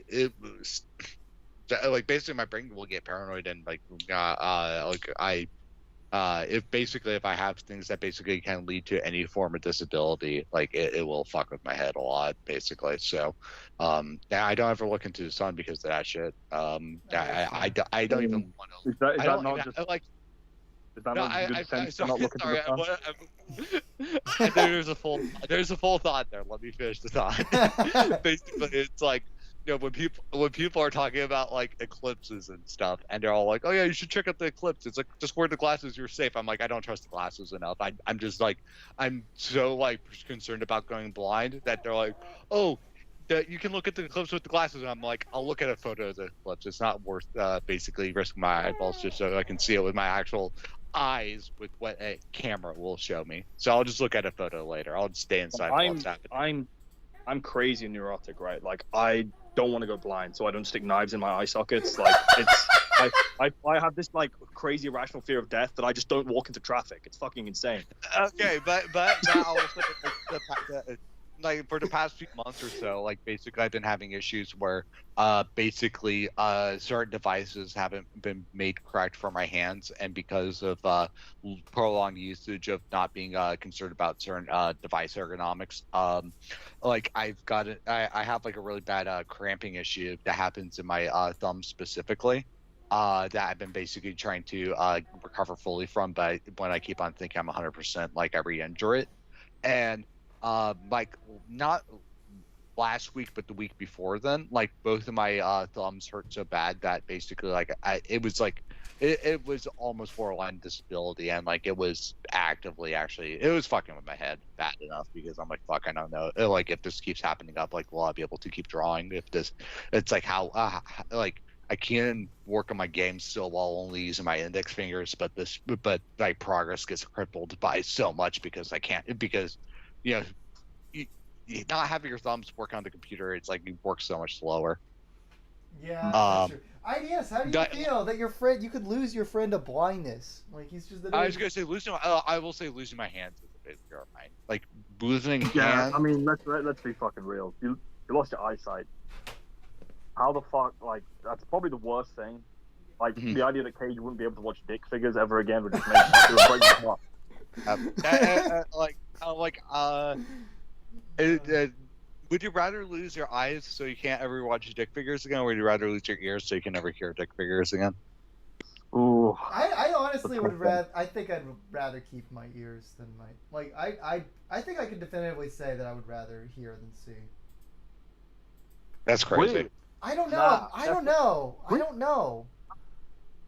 it was like basically my brain will get paranoid and if I have things that basically can lead to any form of disability, like it will fuck with my head a lot, basically. So, yeah, I don't ever look into the sun because of that shit. I don't even want to. Is that not just like? Is that not just good sense to not look into the sun? There's a full thought there. Let me finish the thought. Basically, it's like, you know, when people are talking about like eclipses and stuff, and they're all like, "Oh yeah, you should check out the eclipse." It's like, just wear the glasses, you're safe. I'm like, I don't trust the glasses enough. I'm just like, I'm so like concerned about going blind that they're like, "Oh, you can look at the eclipse with the glasses." And I'm like, I'll look at a photo of the eclipse. It's not worth basically risking my eyeballs just so I can see it with my actual eyes with what a camera will show me. So I'll just look at a photo later. I'll just stay inside. I'm crazy and neurotic, right? Like, I don't want to go blind, so I don't stick knives in my eye sockets. Like, it's I have this like crazy irrational fear of death that I just don't walk into traffic. It's fucking insane. Okay, but I'll say like for the past few months or so, like basically I've been having issues where basically certain devices haven't been made correct for my hands, and because of prolonged usage of not being concerned about certain device ergonomics, like I have like a really bad cramping issue that happens in my thumb specifically. That I've been basically trying to recover fully from, but when I keep on thinking I'm 100%, like I re-injure it. And like not last week, but the week before then, like both of my thumbs hurt so bad that basically like it was almost borderline disability, and like it was actively it was fucking with my head bad enough because I'm like, fuck, I don't know, like if this keeps happening up, like will I be able to keep drawing? If this, it's like how like I can work on my game still while only using my index fingers, but my progress gets crippled by so much because I can't, because you know, not having your thumbs work on the computer, it's like you work so much slower. Yeah, that's true. Yes, how do you feel that your friend, you could lose your friend to blindness? Like he's just. I was gonna say I will say losing my hands is a bit terrifying. Like losing hands. Yeah, I mean, let's be fucking real. You lost your eyesight. How the fuck? Like, that's probably the worst thing. Like, the idea that Cage wouldn't be able to watch dick figures ever again would just make it would break my heart. Would you rather lose your eyes so you can't ever watch dick figures again, or would you rather lose your ears so you can never hear dick figures again? Ooh. I honestly would rather. I think I'd rather keep my ears than my like. I think I can definitively say that I would rather hear than see. That's crazy. Really? I don't know. Nah, I don't know.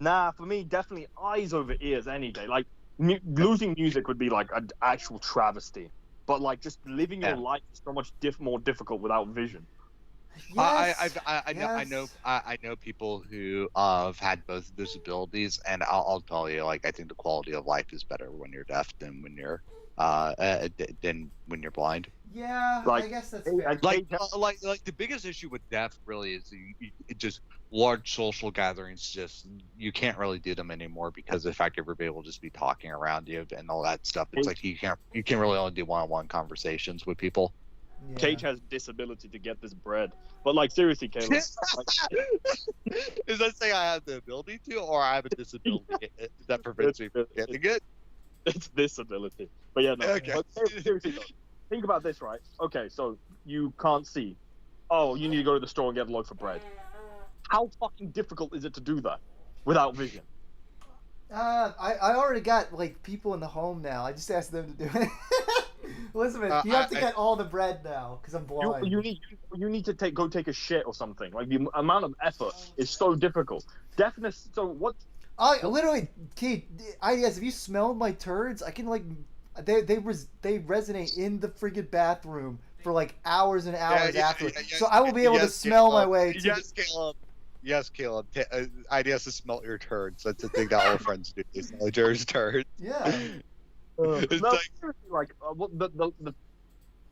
Nah, for me, definitely eyes over ears any day. Like, losing music would be like an actual travesty. But like, just living your life is so much more difficult without vision. Yes, I know people who have had both disabilities, and I'll tell you, like, I think the quality of life is better when you're deaf than when you're than when you're blind. Yeah, Like, I guess that's hey, fair. Like the biggest issue with deaf really is it just large social gatherings. Just you can't really do them anymore because the fact everybody will just be talking around you and all that stuff. It's like you can really only do one-on-one conversations with people. Yeah. Cage has disability to get this bread, but like seriously, Caleb, Is that saying I have the ability to, or I have a disability that prevents me from getting it? it's disability. But yeah, no. Okay. But seriously, though, think about this, right? Okay, so you can't see. Oh, you need to go to the store and get a loaf of bread. How fucking difficult is it to do that without vision? I already got like people in the home now. I just asked them to do it. Elizabeth, you have to get all the bread now because I'm blind. You need to go take a shit or something. Like the amount of effort is so difficult. Deafness. So what? I literally, Kate, IDS. If you smelled my turds, I can like, they resonate in the friggin' bathroom for like hours and hours afterwards. So I will be able to smell my way. Yes, Caleb. Yes, Caleb. IDS has smelt your turds. That's the thing that all friends do. They smell each other's turds. Yeah. It's No, like, seriously, like what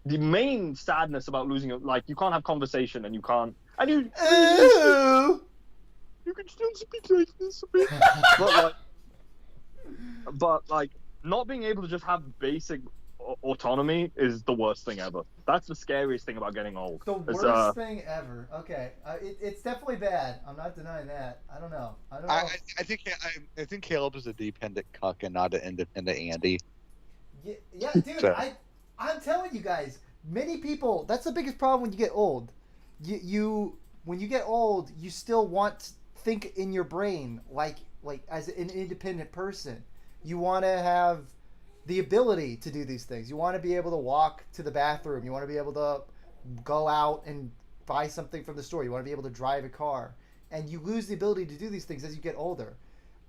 the main sadness about losing it, like you can't have conversation and you can't, and Ooh. you can still speak like this a bit, but like not being able to just have basic autonomy is the worst thing ever. That's the scariest thing about getting old. The It's, worst thing ever. Okay, it's definitely bad. I'm not denying that. I don't know. I think Caleb is a dependent cuck and not an independent Andy. Yeah, dude. So. I'm telling you guys, many people. That's the biggest problem when you get old. You when you get old, you still want to think in your brain like as an independent person. You want to have the ability to do these things. You want to be able to walk to the bathroom. You want to be able to go out and buy something from the store. You want to be able to drive a car. And you lose the ability to do these things as you get older.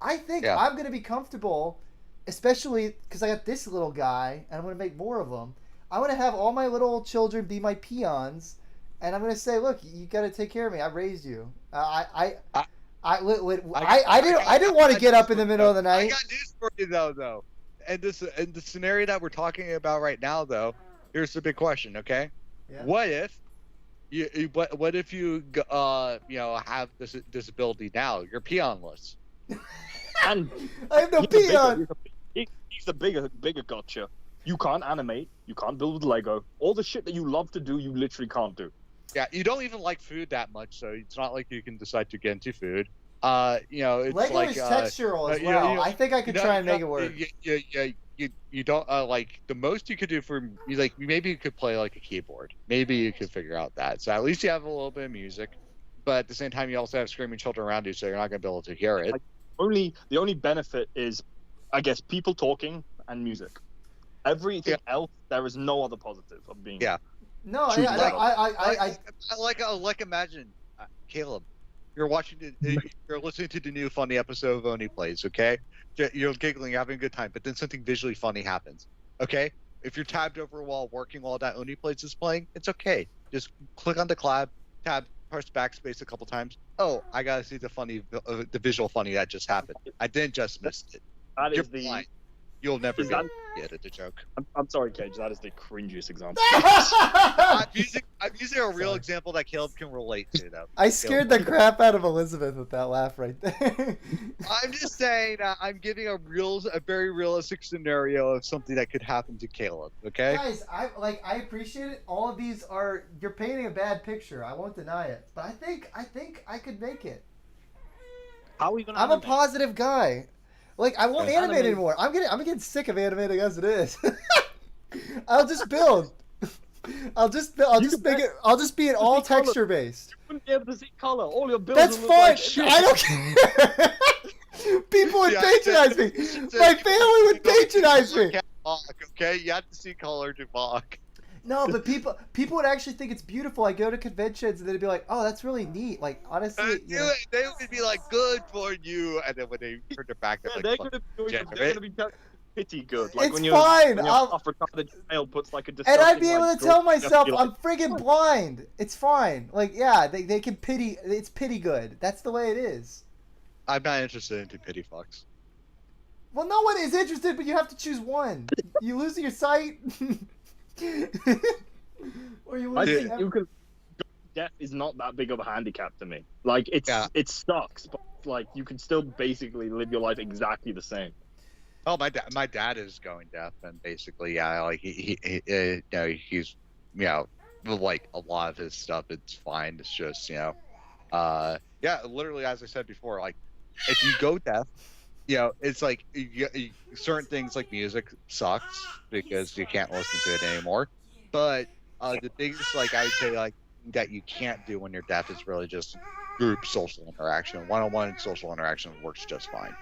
I think I'm going to be comfortable, especially because I got this little guy, and I'm going to make more of them. I want to have all my little children be my peons, and I'm going to say, look, you got to take care of me. I raised you. I didn't want to get up in the middle of the night. I got news for you though. And the scenario that we're talking about right now, though, here's the big question. Okay, Yeah. what if you have this disability now? You're peonless. and I have no peon. he's the bigger gotcha. You can't animate. You can't build with Lego. All the shit that you love to do, you literally can't do. Yeah, you don't even like food that much, so it's not like you can decide to get into food. It's Lego like is textural as well. I think I could try and make it work. You don't like the most you could do for like maybe you could play like a keyboard. Maybe you could figure out that. So at least you have a little bit of music, but at the same time you also have screaming children around you, so you're not gonna be able to hear it. Like, the only benefit is, I guess, people talking and everything else. There is no other positive of being. Yeah. No, imagine, Caleb, you're listening to the new funny episode of Oni Plays, okay? You're giggling, you're having a good time, but then something visually funny happens, okay? If you're tabbed over while working while that Oni Plays is playing, it's okay. Just click on the tab, press backspace a couple times. Oh, I gotta see the visual funny that just happened. I didn't just miss it. You're blind. You'll never get it, the joke. I'm sorry, Cage. That is the cringiest example. I'm using a real example that Caleb can relate to, though. I scared the crap out of Elizabeth with that laugh right there. I'm just saying I'm giving a very realistic scenario of something that could happen to Caleb. Okay, guys, I appreciate it. All of these you're painting a bad picture. I won't deny it, but I think I could make it. How are we gonna? I'm a positive guy. Like, I won't animate anymore. I'm getting sick of animating as it is. I'll just build. I'll just be an all texture based. You wouldn't be able to see color. All your builds. That's fine. I don't care. People would patronize me. My family would patronize me. Okay, you have to see color to mock. No, but people would actually think it's beautiful. I go to conventions and they'd be like, "Oh, that's really neat." Like, honestly, they would be like, "Good for you," and then when they turn their back, they're gonna be pity good. Like it's fine. The child puts like a. And I'd be able to tell myself I'm friggin' blind. It's fine. Like, yeah, they can pity. It's pity good. That's the way it is. I'm not interested in pity fucks. Well, no one is interested, but you have to choose one. You lose your sight, or you I lose. think you can. Death is not that big of a handicap to me. Like Yeah. it sucks, but like you can still basically live your life exactly the same. Oh, my dad is going deaf, and basically, yeah, like you know, he's, you know, like a lot of his stuff, it's fine. It's just, you know, yeah, literally, as I said before, like if you go deaf, you know, it's like certain things like music sucks because you can't listen to it anymore. But the biggest, like I would say, like that you can't do when you're deaf is really just group social interaction. One-on-one social interaction works just fine.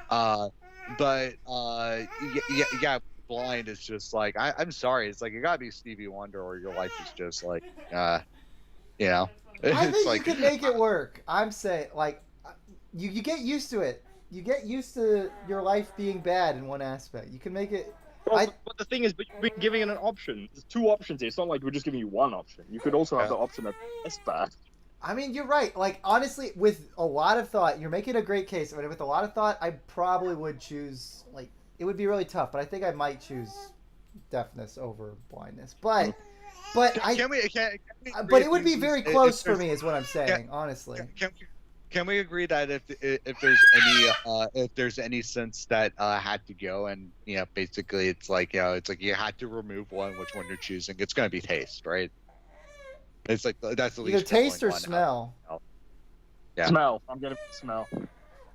Uh, but yeah, blind is just like I'm sorry. It's like you gotta be Stevie Wonder, or your life is just like, you know, I it's think you like can make it work. I'm saying, like, you get used to it. You get used to your life being bad in one aspect. You can make it. Well, but the thing is, but you've been giving it an option. There's two options here. It's not like we're just giving you one option. You could also have the option that's less bad. I mean, you're right. Like, honestly, with a lot of thought, you're making a great case. But with a lot of thought, I probably would choose, like, it would be really tough, but I think I might choose deafness over blindness. But can we but it would be very close for me, is what I'm saying, honestly. Can we agree that if there's any sense that had to go, and you know, basically it's like, you know, it's like you had to remove one, which one you're choosing, it's going to be taste, right? It's like that's the Either least taste or one. smell. Yeah. Smell. I'm gonna smell. No,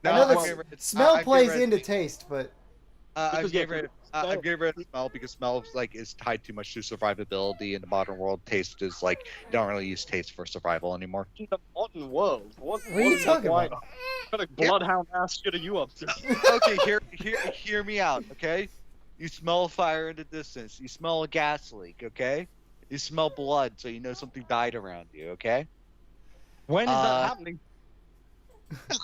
I know I'm that getting rid- smell I'm plays getting rid- into taste, but I'm Because, getting yeah, rid I'm getting rid of smell because smell is tied too much to survivability in the modern world. Taste is like you don't really use taste for survival anymore. In the modern world, what are you talking why- about? What kind of bloodhound ass shit are you up to? Okay, hear me out, okay? You smell a fire in the distance. You smell a gas leak, okay? You smell blood, so you know something died around you, okay? When is that happening?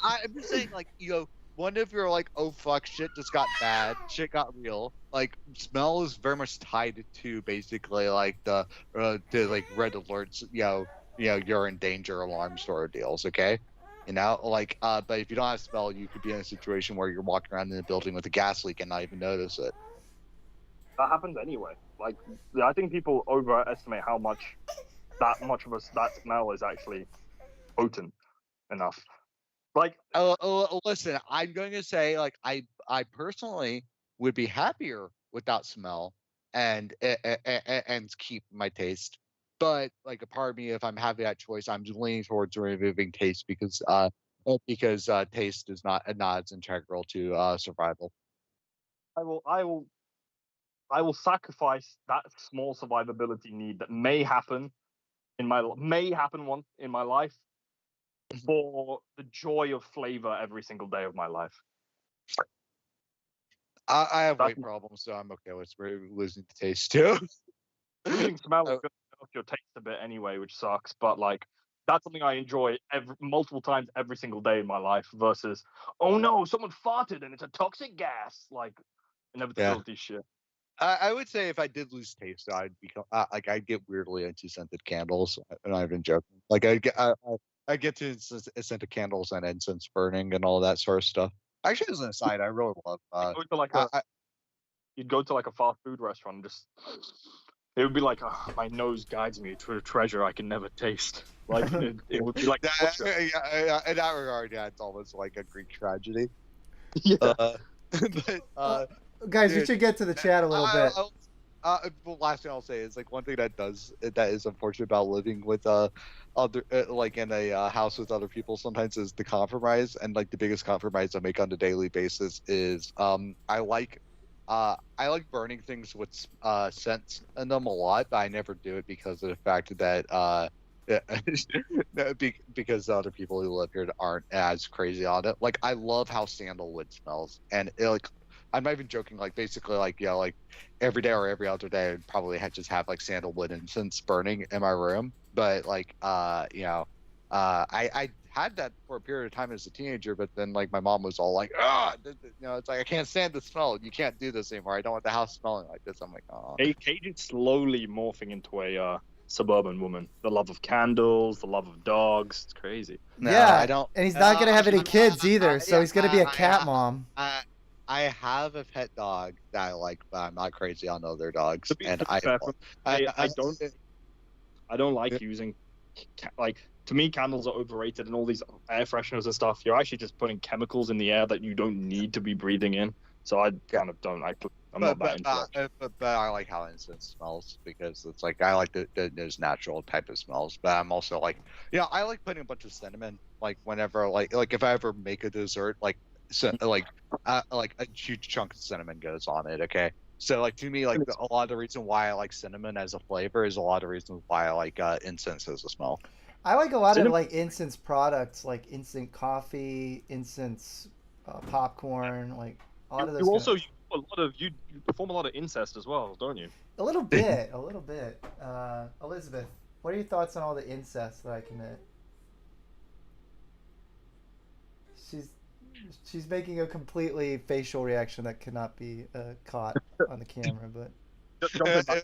I'm just saying, like, you know, one of your like, oh fuck, shit just got bad, shit got real. Like, smell is very much tied to basically like the like red alerts, you know, you're in danger alarm sort of deals, okay? You know, like, but if you don't have smell, you could be in a situation where you're walking around in a building with a gas leak and not even notice it. That happens anyway. Like, I think people overestimate how much that smell is actually potent enough. Like, Listen, I'm going to say, like, I personally would be happier without smell and keep my taste. But like a part of me, if I'm having that choice, I'm just leaning towards removing taste because taste is not as integral to survival. I will sacrifice that small survivability need that may happen once in my life for the joy of flavor every single day of my life. I have weight problems, so I'm okay with losing the taste too. Losing smell is going to off your taste a bit anyway, which sucks. But like, that's something I enjoy multiple times every single day in my life. Versus, oh no, someone farted and it's a toxic gas. Like, inevitability shit. I would say if I did lose taste, I'd become like I'd get weirdly into scented candles, and I've been joking. Like I get to scented candles and incense burning and all that sort of stuff. Actually, as an aside, I really love. You'd go to like a fast food restaurant and just. It would be like, oh, my nose guides me to a treasure I can never taste. Like it would be like in that regard, yeah, it's almost like a Greek tragedy. Yeah. But guys, we should get to the chat a little bit. The last thing I'll say is like one thing that is unfortunate about living with other like in a house with other people sometimes is the compromise, and like the biggest compromise I make on a daily basis is I like burning things with scents in them a lot, but I never do it because of the fact that because the other people who live here aren't as crazy on it. Like I love how sandalwood smells, and like I'm not even joking. Like basically, like you know, like every day or every other day, I'd probably just have like sandalwood incense burning in my room. But like you know, I had that for a period of time as a teenager, but then like my mom was all like, you know, it's like I can't stand the smell. You can't do this anymore. I don't want the house smelling like this. I'm like, oh. Cage is slowly morphing into a suburban woman. The love of candles, the love of dogs. It's crazy. No, yeah, I don't. and he's not gonna have any kids either, so he's gonna be a cat mom. I have a pet dog that I like, but I'm not crazy on other dogs. To be And fair, I don't like using like, to me, candles are overrated, and all these air fresheners and stuff. You're actually just putting chemicals in the air that you don't need to be breathing in. So I kind of don't like. I'm not that into that. But I like how incense smells because it's like I like those natural type of smells. But I'm also like, I like putting a bunch of cinnamon. Like whenever, like if I ever make a dessert, like like a huge chunk of cinnamon goes on it. Okay. So like to me, like a lot of the reason why I like cinnamon as a flavor is a lot of reasons why I like incense as a smell. I like a lot of like incense products, like instant coffee, incense popcorn, like a lot of those. You also you perform a lot of incest as well, don't you? A little bit, a little bit. Elizabeth, what are your thoughts on all the incest that I commit? She's making a completely facial reaction that cannot be caught on the camera, but just jumping back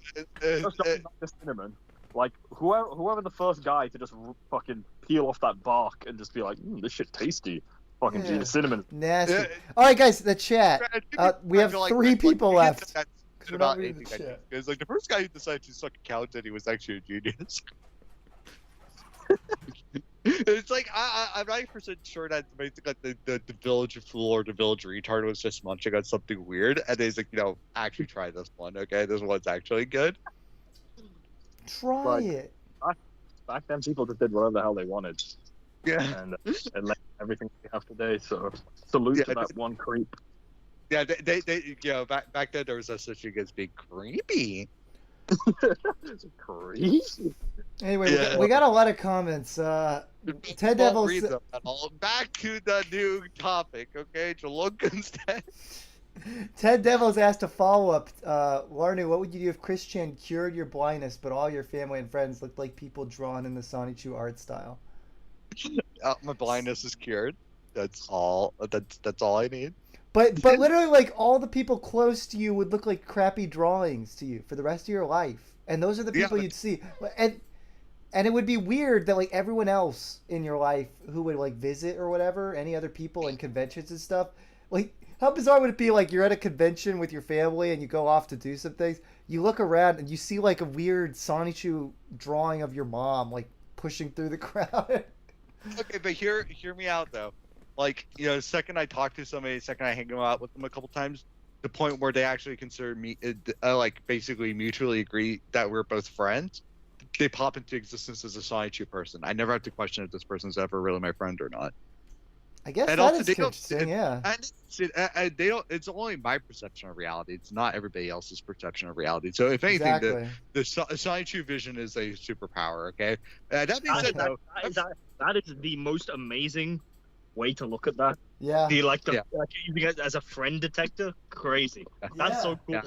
to cinnamon. Like whoever the first guy to just fucking peel off that bark and just be like, this shit tasty. Fucking genius, cinnamon. Nasty. Yeah. All right, guys, the chat. We have three people left. Because like the first guy who decided to suck a cow said he was actually a genius. It's like I'm 90% sure that basically the village fool or the village retard was just munching on something weird, and he's like, actually try this one, okay? This one's actually good. Try it. Back then, people just did whatever the hell they wanted. Yeah. And like everything we have today. So salute to that one creep. Yeah, they back then there was no such thing as being creepy. Creepy. Anyway, we got a lot of comments. Ted Devil. Back to the new topic, okay? Jalunkenstead. Ted Devil's asked a follow-up. Larnu, what would you do if Chris Chan cured your blindness, but all your family and friends looked like people drawn in the Sonichu art style? My blindness is cured. That's all. That's all I need. But literally, like, all the people close to you would look like crappy drawings to you for the rest of your life, and those are the people you'd see. And it would be weird that like everyone else in your life who would like visit or whatever, any other people in conventions and stuff, like how bizarre would it be like you're at a convention with your family and you go off to do some things, you look around and you see like a weird Sonichu drawing of your mom like pushing through the crowd. Okay, but hear me out though. Like, the second I talk to somebody, the second I hang out with them a couple times, the point where they actually consider me, like, basically mutually agree that we're both friends, they pop into existence as a Sonichu person. I never have to question if this person's ever really my friend or not. I guess and that also, is interesting, yeah. And they don't. It's only my perception of reality. It's not everybody else's perception of reality. So if anything, the Sonichu vision is a superpower. Okay. That being said, though, that is the most amazing way to look at that. Yeah. Do you like using it as a friend detector? Crazy. That's so cool.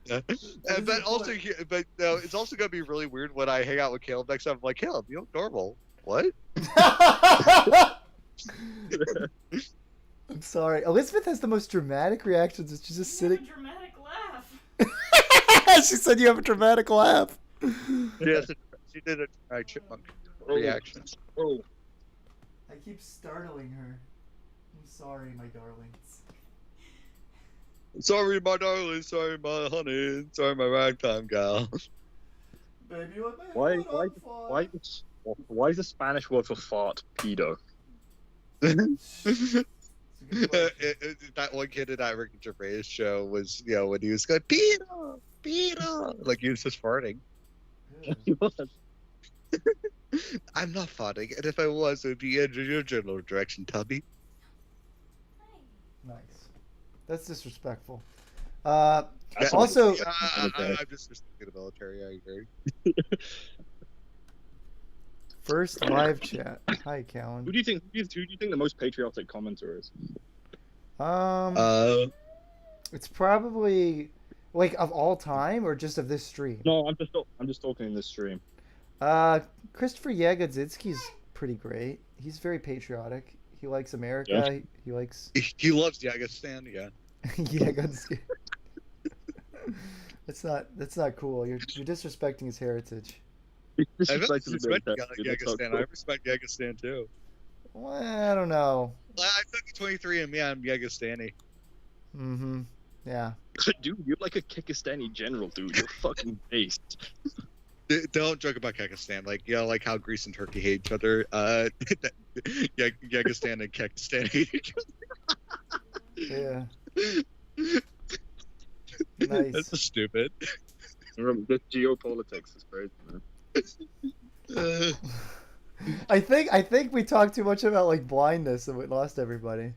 Yeah. But also, it's also gonna be really weird when I hang out with Caleb next time. I'm like, Caleb, you look normal. What? I'm sorry. Elizabeth has the most dramatic reactions. She's just sitting. You have a dramatic laugh. She said you have a dramatic laugh. Yes, she did a chipmunk reaction. Oh. I keep startling her. I'm sorry, my darlings. Sorry, my darling. Sorry, my honey. Sorry, my ragtime gal. Baby, let me why is the Spanish word for fart pedo? That one kid in that Ricky Gervais show was, when he was going, Peter, like he was just farting. Yeah. I'm not farting, and if I was, it would be in your general direction, Tubby. Nice. That's disrespectful. Also, I'm just respecting the military. I agree. First live chat. Hi, Callan. Who do you think the most patriotic commenter is? It's probably like of all time or just of this stream. No, I'm just talking in this stream. Christopher Yagodzinski's pretty great. He's very patriotic. He likes America. Yeah. He likes. He loves Yagodzinski. Yeah. Yagodzinski. That's not cool. You're disrespecting his heritage. I respect Yagodzinski too. Well, I don't know. I took 23 and me. I'm Yagostani. Mm-hmm. Yeah. Dude, you're like a Kyrgyzstani general, dude. You're fucking based. Don't joke about Kyrgyzstan. Like, like how Greece and Turkey hate each other. Kyrgyzstan and Kyrgyzstan hate each Yeah. other. Nice. That's stupid. Remember, this geopolitics is crazy, man. I think we talked too much about like blindness and we lost everybody.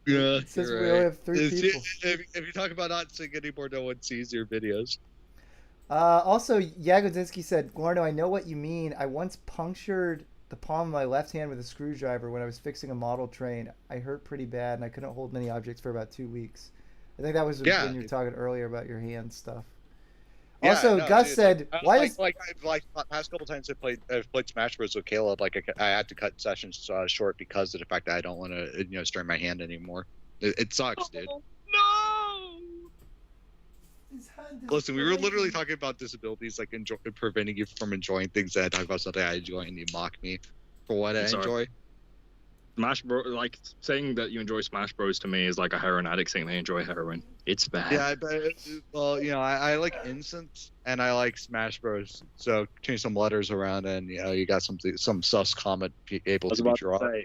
Yeah, Since you're we right. only have 3 people. If you talk about not seeing anymore, no one sees your videos. Also, Yagodzinski said, Gorno, I know what you mean. I once punctured the palm of my left hand with a screwdriver when I was fixing a model train. I hurt pretty bad, and I couldn't hold many objects for about 2 weeks. I think that was when you were talking earlier about your hand stuff. Yeah, also, no, Gus dude, said, "Why does past couple times I've played Smash Bros with Caleb, like I had to cut sessions short because of the fact that I don't want to strain my hand anymore. It sucks, dude. No. Listen, we were literally talking about disabilities, like preventing you from enjoying things. That I talk about something I enjoy, and you mock me for what I enjoy. Smash Bros, like saying that you enjoy Smash Bros to me is like a heroin addict saying they enjoy heroin. It's bad. Yeah, well, I like Incense and I like Smash Bros. So change some letters around, and you got some sus comment able to be drawn.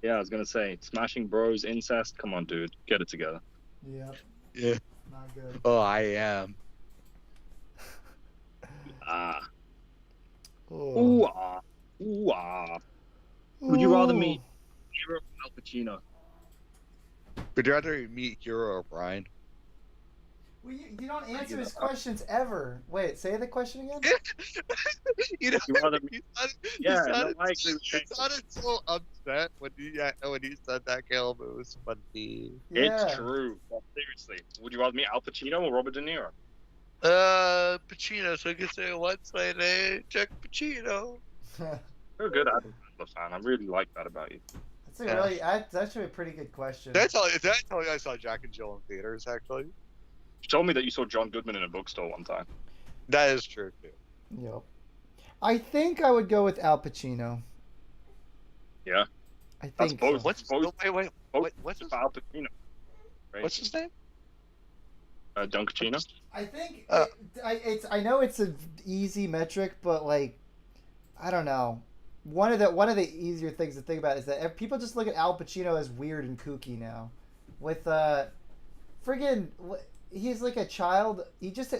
Yeah, I was gonna say, smashing bros, incest. Come on, dude, get it together. Yeah. Yeah. Not good. Oh, I am. Ooh ah. Ooh ah. Would you rather meet Hero or Al Pacino? Would you rather meet Hero or Brian? Well, you don't answer his questions ever. Wait, say the question again. You sounded so upset when he said that, Caleb. It was funny. Yeah. It's true. Well, seriously, would you rather meet Al Pacino or Robert De Niro? Pacino. So I can say, "What's my name?" Jack Pacino. You're a good Adam Sandler fan. I really like that about you. That's actually a pretty good question. Did I tell you I saw Jack and Jill in theaters? Actually, You told me that you saw John Goodman in a bookstore one time. that is true too. Yep. I think I would go with Al Pacino. Yeah. I That's think. both. So. What's his Al Pacino? Right? What's his name? Dunkachino. I think I know it's an easy metric, but like, I don't know. One of the easier things to think about is that people just look at Al Pacino as weird and kooky now. With friggin', he's like a child. He just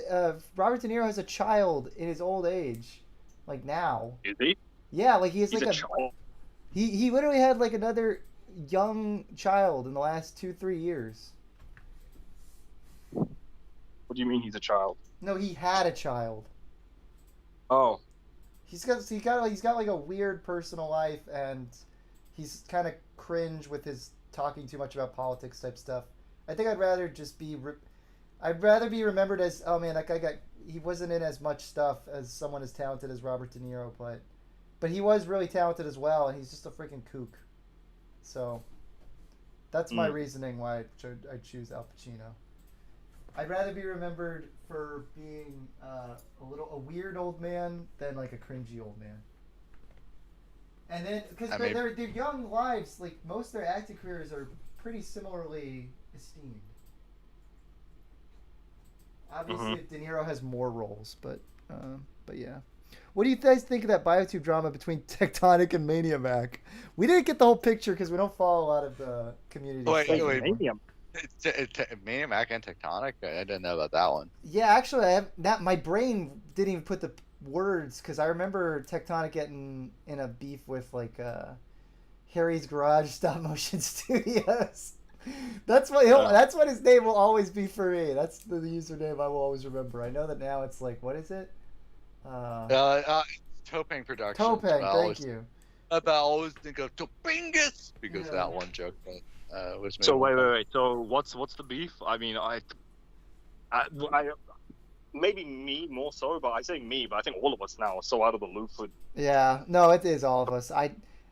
Robert De Niro has a child in his old age, like now. Is he? Yeah, like he's like a child. He literally had like another young child in the last 2-3 years. What do you mean he's a child? No, he had a child. Oh. He's got like a weird personal life, and he's kind of cringe with his talking too much about politics type stuff. I think I'd rather just be remembered as, oh man, that guy he wasn't in as much stuff as someone as talented as Robert De Niro, but he was really talented as well, and he's just a freaking kook. So that's my reasoning why I choose Al Pacino. I'd rather be remembered for being a weird old man than like a cringy old man. And then because their young lives, like most of their acting careers, are pretty similarly esteemed. Obviously, De Niro has more roles, but yeah. What do you guys think of that biotube drama between Tectonic and Maniamac? We didn't get the whole picture because we don't follow a lot of the community. Wait. Maniamac and Tectonic? I didn't know about that one. Yeah, actually, my brain didn't even put the words because I remember Tectonic getting in a beef with like Harry's Garage Stop Motion Studios. That's what his name will always be for me. That's the username I will always remember. I know that now it's like, what is it? Topang Productions. Topang, thank you. I always think of Topingus because that one joke was made. So wait. So what's the beef? I mean, I maybe me more so, but I say me, but I think all of us now are so out of the loop with. Yeah, no, it is all of us.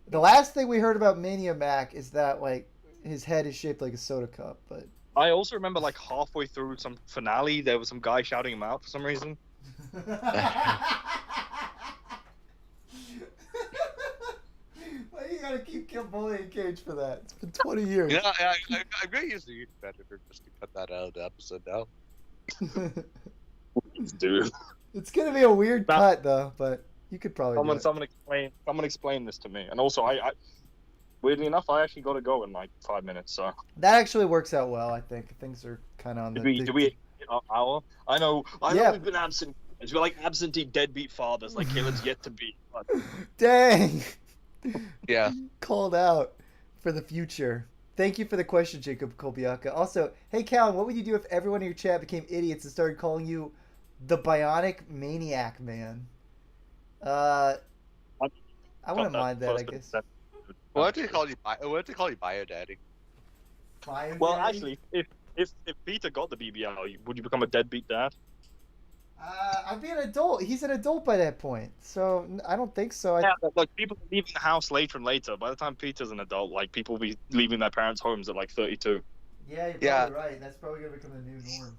The last thing we heard about Maniamac is that like his head is shaped like a soda cup, but. I also remember like halfway through some finale, there was some guy shouting him out for some reason. gotta keep bullying Cage for that. It's been 20 years. Yeah, I'm gonna use the youth editor just to cut that out of the episode now. Dude. It's gonna be a weird cut though, but you could probably do it. Someone explain this to me. And also, I weirdly enough, I actually got to go in like 5 minutes. So That actually works out well. I think things are kind of on did we hit an hour? I know Yeah. we've been absent. We're like absentee deadbeat fathers, like Caleb's yet to be. But Dang. Yeah. Called out for the future. Thank you for the question, Jacob Kolbiaka. Also, hey Callan, what would you do if everyone in your chat became idiots and started calling you the Bionic Maniac Man? I wouldn't mind that, I guess. What did they call you? What did they call you, Bio Daddy? Well, actually, if Peter got the BBL, would you become a deadbeat dad? I'd be an adult. He's an adult by that point, so I don't think so. Yeah, but like people are leaving the house later and later. By the time Peter's an adult, like people will be leaving their parents' homes at like 32. Yeah, you're probably right. That's probably gonna become the new norm.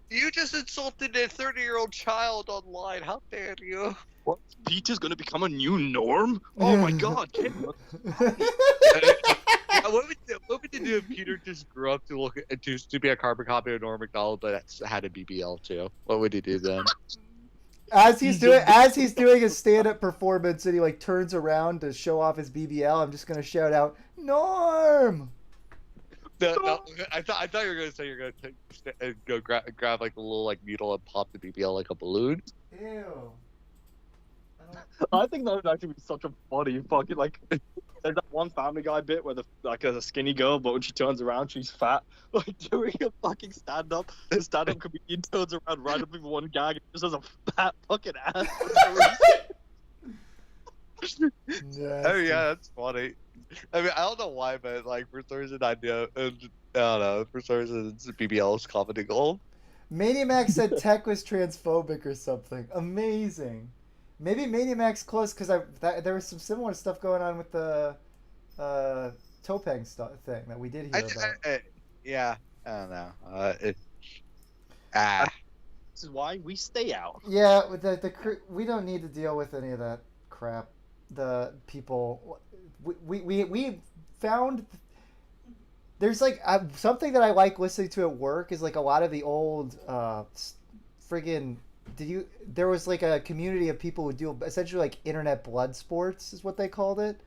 You just insulted a 30-year-old child online. How dare you? What? Peter's gonna become a new norm? Oh my God, Caleb. What would they do if Peter just grew up to be a carbon copy of Norm Macdonald, but had a BBL too? What would he do then? As he's doing a stand-up performance and he like turns around to show off his BBL, I'm just gonna shout out, Norm! No, I thought you were gonna say you're gonna go grab like a little like needle and pop the BBL like a balloon. Ew. I think that would actually be such a funny fucking like. There's that one Family Guy bit where there's a skinny girl, but when she turns around, she's fat. Like doing a fucking stand-up, the stand-up comedian turns around randomly for one gag and just has a fat fucking ass. Oh yeah, that's funny. I mean, I don't know why, but like for some reason I don't know. For some reason, BBL is comedy gold. Maniamax said Tech was transphobic or something. Amazing. Maybe Maniamac's close because there was some similar stuff going on with the Topeng thing that we did hear about. Yeah, I don't know. This is why we stay out. Yeah, with we don't need to deal with any of that crap. The people, we found there's like something that I like listening to at work is like a lot of the old friggin'. There was like a community of people who do essentially like internet blood sports is what they called it.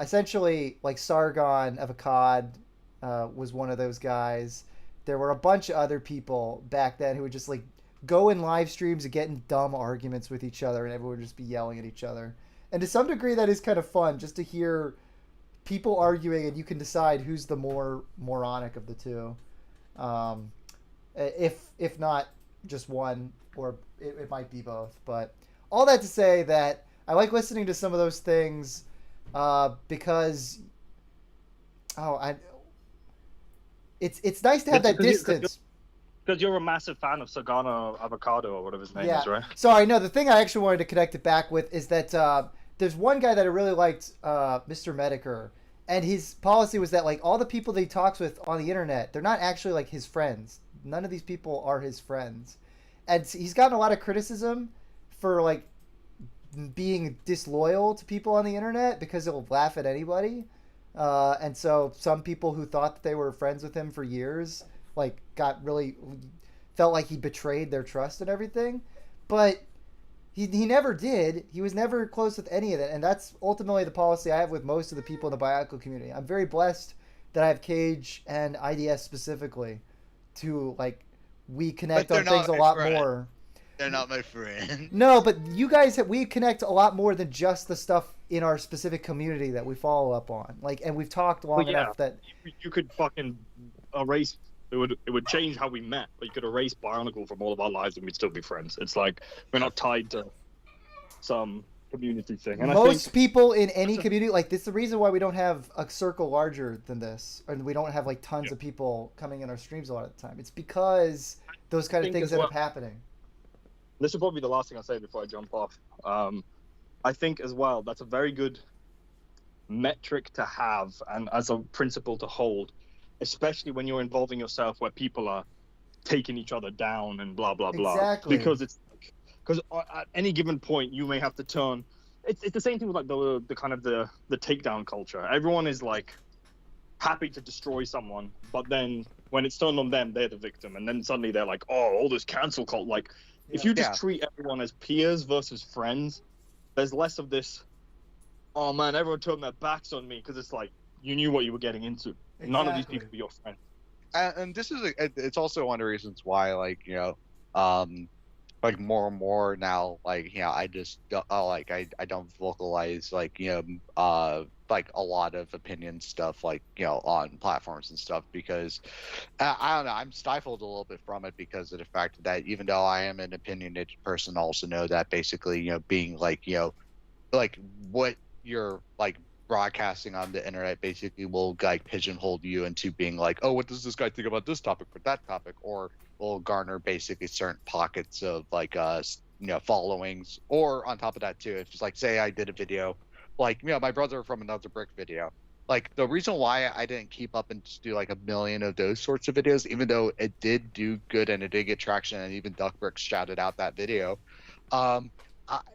Essentially like Sargon of Akkad was one of those guys. There were a bunch of other people back then who would just like go in live streams and get in dumb arguments with each other and everyone would just be yelling at each other. And to some degree that is kind of fun just to hear people arguing and you can decide who's the more moronic of the two. If not just one, or it might be both. But all that to say that I like listening to some of those things because it's nice to have that distance. Because you're a massive fan of Sagana Avocado or whatever his name is, right? Sorry, no, the thing I actually wanted to connect it back with is that there's one guy that I really liked, Mr. Mediker, and his policy was that like all the people that he talks with on the internet, they're not actually like his friends. None of these people are his friends. And he's gotten a lot of criticism for like being disloyal to people on the internet because he'll laugh at anybody. And so some people who thought that they were friends with him for years like felt like he betrayed their trust and everything. But he never did. He was never close with any of it. And that's ultimately the policy I have with most of the people in the Bionicle community. I'm very blessed that I have Cage and IDS specifically to like we connect on things a lot more. They're not my friend. No, but you guys we connect a lot more than just the stuff in our specific community that we follow up on. Like, and we've talked long enough that you could fucking erase. It would change how we met. But you could erase Bionicle from all of our lives and we'd still be friends. It's like we're not tied to some community thing. And most people in any community, like this is the reason why we don't have a circle larger than this, and we don't have like tons of people coming in our streams a lot of the time. It's because those kind of things end up happening. This will probably be the last thing I say before I jump off. I think as well that's a very good metric to have and as a principle to hold, especially when you're involving yourself where people are taking each other down and blah blah blah. Exactly. Because at any given point you may have to turn it's the same thing with like the kind of the takedown culture. Everyone is like happy to destroy someone, but then when it's turned on them, they're the victim, and then suddenly they're like, oh, all this cancel cult. Like, if you just treat everyone as peers versus friends, there's less of this. Oh man, everyone turned their backs on me, because it's like you knew what you were getting into. Exactly. None of these people were your friends. And this is it's also one of the reasons why, like, you know, like more and more now, like, you know, I just like I don't vocalize, like, you know, like a lot of opinion stuff, like, you know, on platforms and stuff, because I don't know, I'm stifled a little bit from it because of the fact that even though I am an opinionated person, I also know that basically, you know, being like, you know, like what you're like broadcasting on the internet basically will like pigeonhole you into being like, oh, what does this guy think about this topic or that topic, or will garner basically certain pockets of like you know, followings. Or on top of that too, if it's like, say I did a video like, you know, my brother from Another Brick video, like the reason why I didn't keep up and just do like a million of those sorts of videos, even though it did do good and it did get traction, and even Duck Bricks shouted out that video,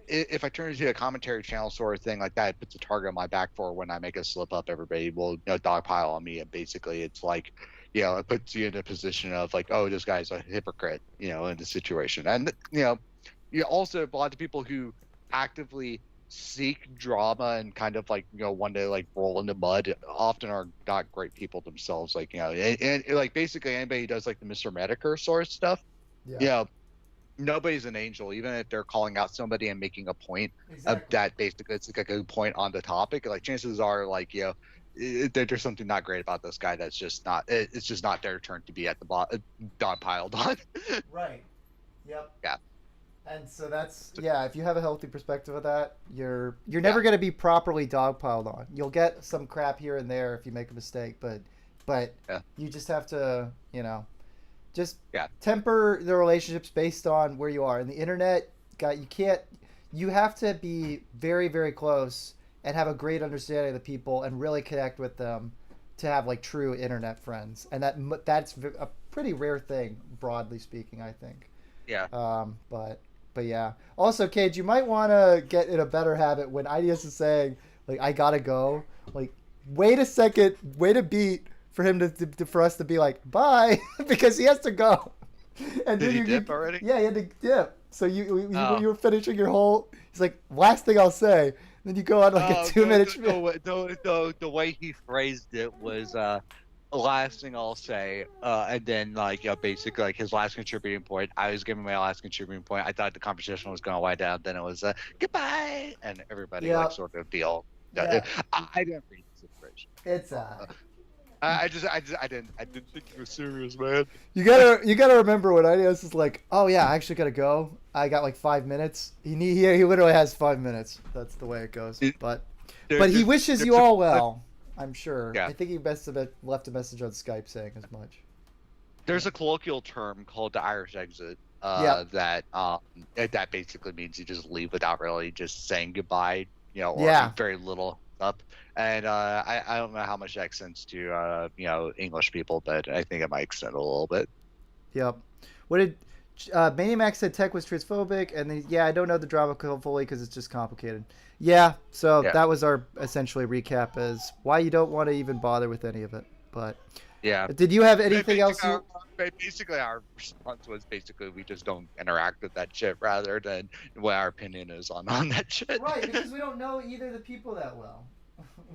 if I turn into a commentary channel sort of thing like that, it puts a target on my back for when I make a slip up, everybody will, you know, dogpile on me, and basically it's like, you know, it puts you in a position of like, oh, this guy's a hypocrite, you know, in the situation. And you know, you also a lot of people who actively seek drama and kind of like, you know, want to like roll in the mud often are not great people themselves, like, you know, and like basically anybody who does like the Mr. Medicare sort of stuff, you know, nobody's an angel, even if they're calling out somebody and making a point of that. Basically, it's like a good point on the topic. Like, chances are, like, you know, there's something not great about this guy. That's just not. It's just not their turn to be at the bottom, dog piled on. Right. Yep. Yeah. And so that's, yeah. If you have a healthy perspective of that, you're never going to be properly dogpiled on. You'll get some crap here and there if you make a mistake, but you just have to, you know, just temper the relationships based on where you are. And the internet, you have to be very, very close and have a great understanding of the people and really connect with them to have like true internet friends. And that's a pretty rare thing, broadly speaking, I think. Yeah. But yeah. Also, Cage, you might want to get in a better habit when IDS is saying, like, I gotta go. Like, wait a second, wait a beat for him for us to be like, bye, because he has to go. And did he dip already? Yeah, he had to dip. So you were finishing your whole. He's like, last thing I'll say. Then you go on like a 2-minute. The way he phrased it was last thing I'll say, and then like, you know, basically like his last contributing point. I was giving my last contributing point. I thought the conversation was going to wind down. Then it was goodbye, and everybody like sort of deal. Yeah. I didn't read the situation. It's I didn't think it was serious, man. You gotta remember when IDS is like, oh yeah, I actually gotta go. I got like 5 minutes. He literally has 5 minutes. That's the way it goes. But he wishes you all well. I'm sure. Yeah. I think he left a message on Skype saying as much. There's a colloquial term called the Irish exit. That basically means you just leave without really just saying goodbye. You know, or very little up. And I don't know how much that extends to you know, English people, but I think it might extend a little bit. Yep. What did Maniamax said? Tech was transphobic, and then I don't know the drama fully because it's just complicated. Yeah. So that was our essentially recap as why you don't want to even bother with any of it. But did you have anything else? Basically, our response was we just don't interact with that shit rather than what our opinion is on that shit. Right, because we don't know either of the people that well.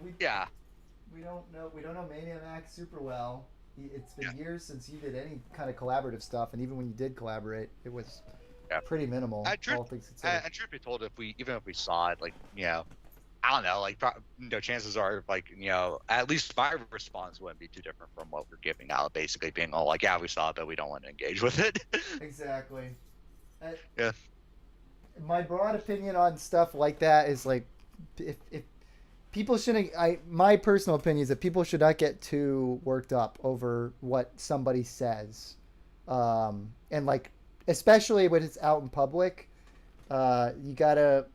We don't know Maniamax super well. It's been years since you did any kind of collaborative stuff, and even when you did collaborate, it was pretty minimal. All things considered. And truth be told, even if we saw it, like, you know, I don't know, like, you know, chances are, like, you know, at least my response wouldn't be too different from what we're giving out, basically being all like, yeah, we saw it, but we don't want to engage with it. Exactly. Yeah. My broad opinion on stuff like that is like, if people shouldn't. My personal opinion is that people should not get too worked up over what somebody says, and like, especially when it's out in public, you gotta.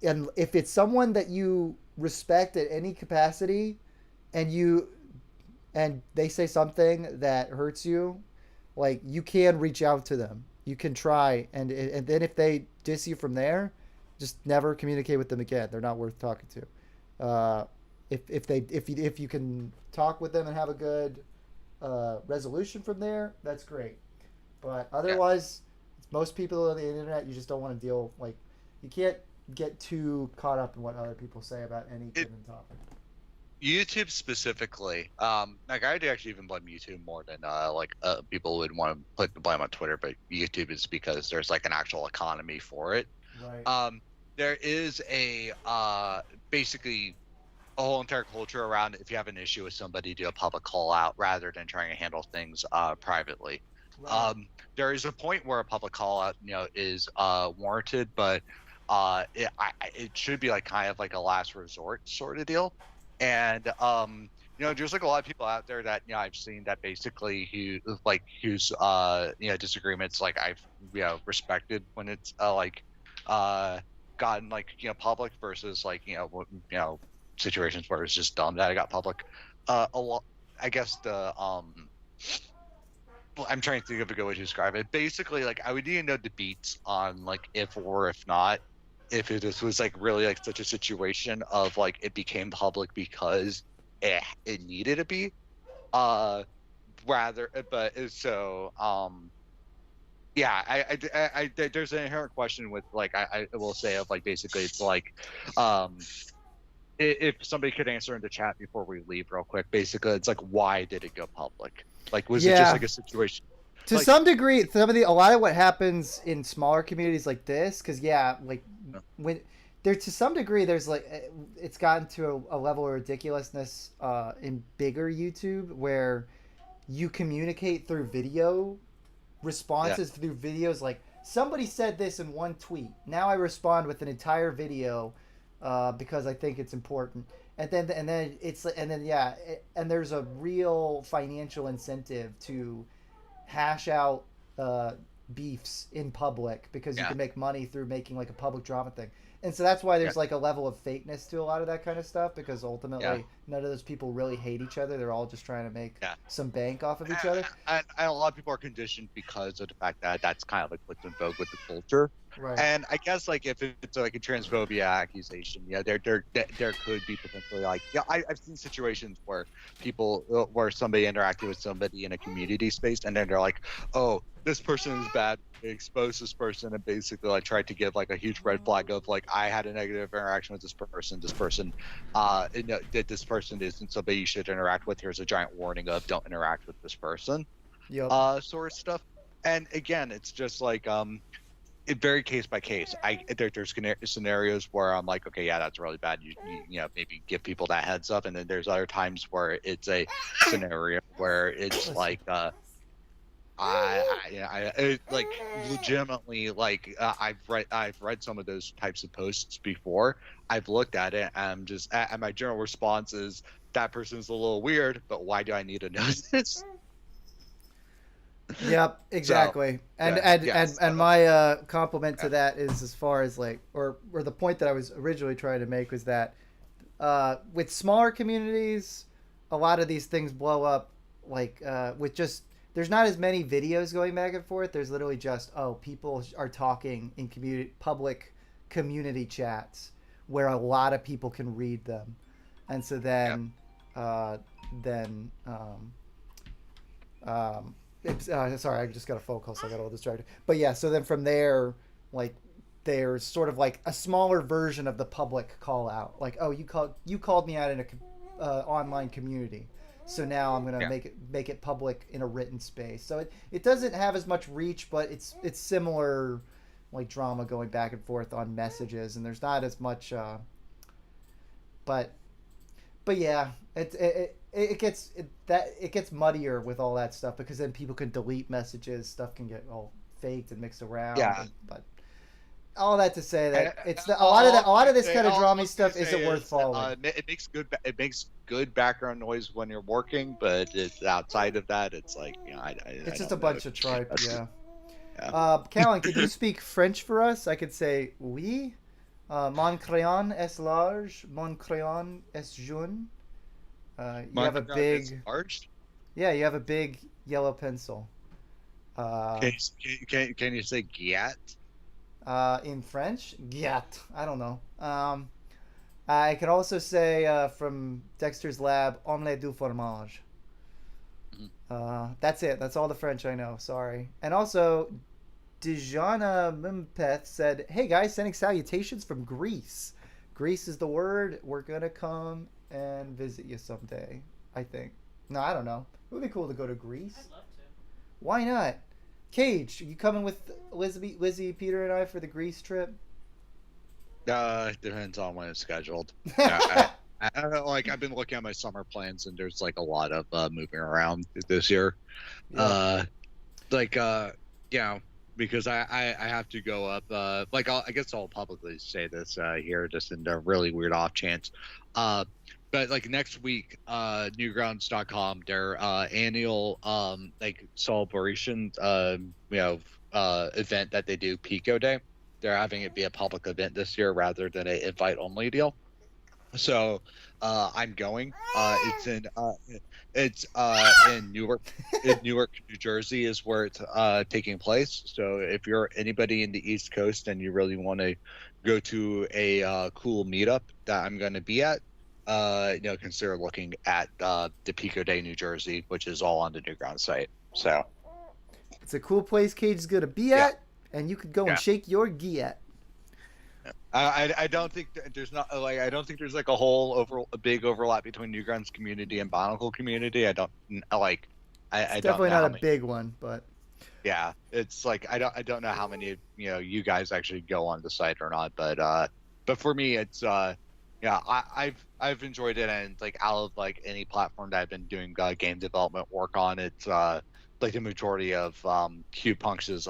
And if it's someone that you respect at any capacity, and they say something that hurts you, like, you can reach out to them. You can try, and then if they diss you from there, Just never communicate with them again. They're not worth talking to. If you can talk with them and have a good resolution from there, that's great. But otherwise, most people on the internet, you just don't want to deal, like, you can't get too caught up in what other people say about any given topic. YouTube specifically, like I'd actually even blame YouTube more than people would want to put the blame on Twitter, but YouTube is because there's like an actual economy for it. Right. There is a basically a whole entire culture around if you have an issue with somebody, do a public call out rather than trying to handle things privately. Right. There is a point where a public call out, is warranted, but it should be like kind of like a last resort sort of deal. And there's like a lot of people out there that I've seen that basically whose disagreements like I've respected when it's gotten public versus situations where it's just dumb that it got public. A lot, I guess I'm trying to think of a good way to describe it. Basically, like I would need to know the beats on like if or if not, if this was like really like such a situation of like it became public because it needed to be, I there's an inherent question with like I will say of like basically it's like if somebody could answer in the chat before we leave real quick, basically it's like why did it go public? Like was it just like a situation? To some degree, a lot of what happens in smaller communities like this, because when there to some degree, there's like it's gotten to a level of ridiculousness in bigger YouTube where you communicate through video responses through videos. Like somebody said this in one tweet, now I respond with an entire video because I think it's important. And then there's a real financial incentive to hash out beefs in public because you can make money through making like a public drama thing. And so that's why there's like a level of fakeness to a lot of that kind of stuff, because ultimately none of those people really hate each other. They're all just trying to make some bank off of each other. And a lot of people are conditioned because of the fact that that's kind of like what's in vogue with the culture. Right. And I guess like if it's like a transphobia accusation, there could be potentially like I've seen situations where where somebody interacted with somebody in a community space and then they're like, oh, this person is bad. They exposed this person and basically like tried to give like a huge red flag of like I had a negative interaction with this person. This person this person isn't somebody you should interact with. Here's a giant warning of don't interact with this person. Yep. Sort of stuff. And again, it's just like it very case by case. There's scenarios where I'm like, okay, yeah, that's really bad. You maybe give people that heads up, and then there's other times where it's a scenario where it's like like legitimately like I've read some of those types of posts before. I've looked at it and and my general response is that person's a little weird, but why do I need to know this? Yep, exactly. So, and my compliment to that is as far as like or the point that I was originally trying to make was that with smaller communities, a lot of these things blow up like with just there's not as many videos going back and forth. There's literally just people are talking in public community chats where a lot of people can read them, and so then sorry, I just got a phone call, so I got a little distracted. But yeah, so then from there, like, there's sort of like a smaller version of the public call out. Like, oh, you called me out in a online community, so now I'm gonna make it public in a written space. So it doesn't have as much reach, but it's similar, like drama going back and forth on messages, and there's not as much. But yeah, it gets muddier with all that stuff because then people can delete messages, stuff can get all faked and mixed around. But all that to say that a lot of this kind of drama stuff isn't worth following. It makes good background noise when you're working, but it's outside of that. It's like it's just a bunch of tripe. Callan, could you speak French for us? I could say oui. Mon crayon est large. Mon crayon est jaune. You have a big. Yeah, you have a big yellow pencil. Can you say Giat? In French, giat. I don't know. I could also say from Dexter's Lab, omelette du fromage. That's it. That's all the French I know. Sorry. And also, Dijana Mimpeth said, "Hey guys, sending salutations from Greece. Greece is the word. We're gonna come and visit you someday. I think. No, I don't know. It would be cool to go to Greece. I'd love to. Why not? Cage, you coming with Lizzie, Peter, and I for the Greece trip? Depends on when it's scheduled. I don't know, like I've been looking at my summer plans and there's like a lot of moving around this year. Yeah. You know, because I have to go up. I guess I'll publicly say this here, just in a really weird off chance. But like next week, Newgrounds.com, their annual like celebration, event that they do, Pico Day. They're having it be a public event this year rather than an invite only deal. So I'm going. It's in Newark, New Jersey is where it's taking place. So if you're anybody in the East Coast and you really want to go to a cool meetup that I'm going to be at, consider looking at the Pico Day, New Jersey, which is all on the Newgrounds site. So It's a cool place Cage is going to be at, and you could go and shake your gi at. I don't think there's not like I don't think there's like a big overlap between Newgrounds community and Bionicle community. I don't like. I It's don't definitely know not how a many, big one, but yeah, it's like I don't know how many you guys actually go on the site or not, but for me it's I've enjoyed it, and like out of like any platform that I've been doing game development work on, it's like the majority of Q-Punx's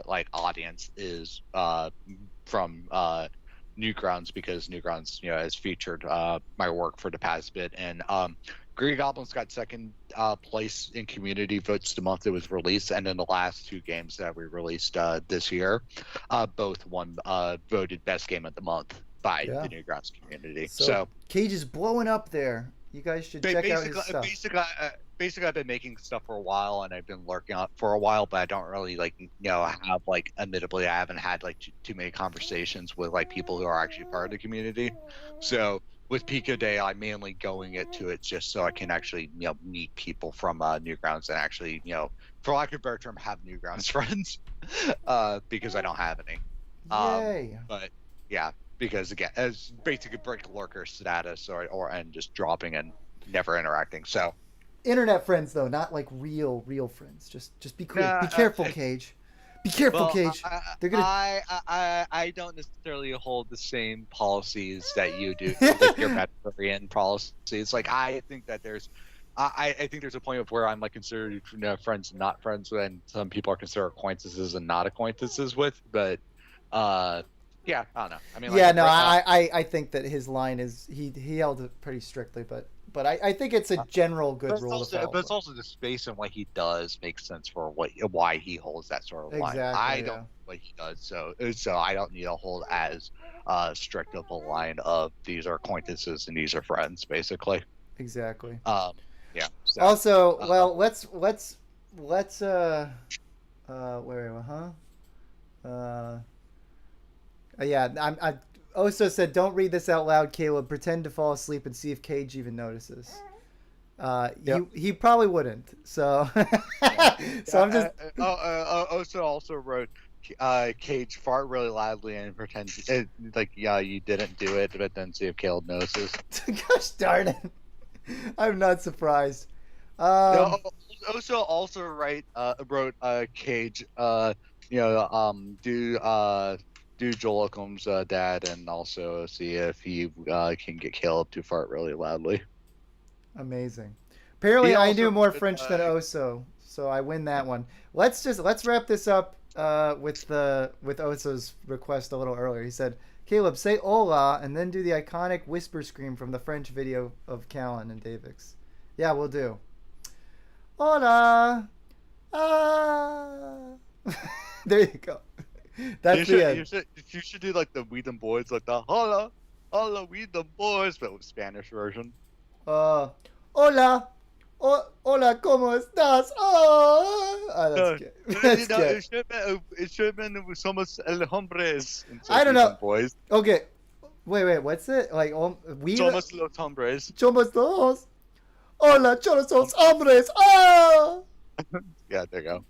like audience is from Newgrounds, because Newgrounds has featured my work for the past bit, and Green Goblins got second place in community votes the month it was released, and then the last two games that we released this year both won voted best game of the month by the Newgrounds community. So Cage is blowing up there. You guys should check out his stuff. Basically, I've been making stuff for a while, and I've been lurking on it for a while, but I don't really have admittedly, I haven't had too many conversations with like people who are actually part of the community. So with Pico Day, I'm mainly going into it just so I can actually meet people from Newgrounds and actually for lack of a better term, have Newgrounds friends because I don't have any. Yay! But yeah. Because again, as basically break lurker status and just dropping and never interacting. So internet friends though, not like real friends. Just be cool. Be careful, Cage. Be careful, Cage. They're gonna. I don't necessarily hold the same policies that you do with your Mediterranean policies. Like I think that there's. I think there's a point of where I'm like considered friends and not friends, and some people are considered acquaintances and not acquaintances with. But yeah, I don't know. I mean, I think that his line is he held it pretty strictly, but I think it's a general good rule to follow. But it's also the space and what he does makes sense for why he holds that sort of line. I don't know what he does, so I don't need to hold as strict of a line of these are acquaintances and these are friends, basically. Exactly. Yeah. So, also, well, let's yeah, I Oso said, "Don't read this out loud, Caleb. Pretend to fall asleep and see if Cage even notices." He probably wouldn't. So, so I'm just. Oso also wrote, "Cage fart really loudly and pretend you didn't do it, but then see if Caleb notices." Gosh darn it! I'm not surprised. Oso also wrote Cage. Do Joel Ockham's dad, and also see if he can get Caleb to fart really loudly. Amazing. Apparently, I knew more French than Oso, so I win that one. Let's wrap this up with Oso's request a little earlier. He said, "Caleb, say hola, and then do the iconic whisper scream from the French video of Callan and Davix." Yeah, we'll do. Hola. There you go. That's the end. You should do like the We Them Boys, like the hola, we them boys, but with Spanish version. Hola, Hola, ¿cómo estás? Oh, that's good. That's No, good. it should have been somos el hombres. I don't know. Boys. Okay. Wait. What's it? Like, we Somos los hombres. somos dos. Hola, somos hombres. Oh! Yeah, there you go.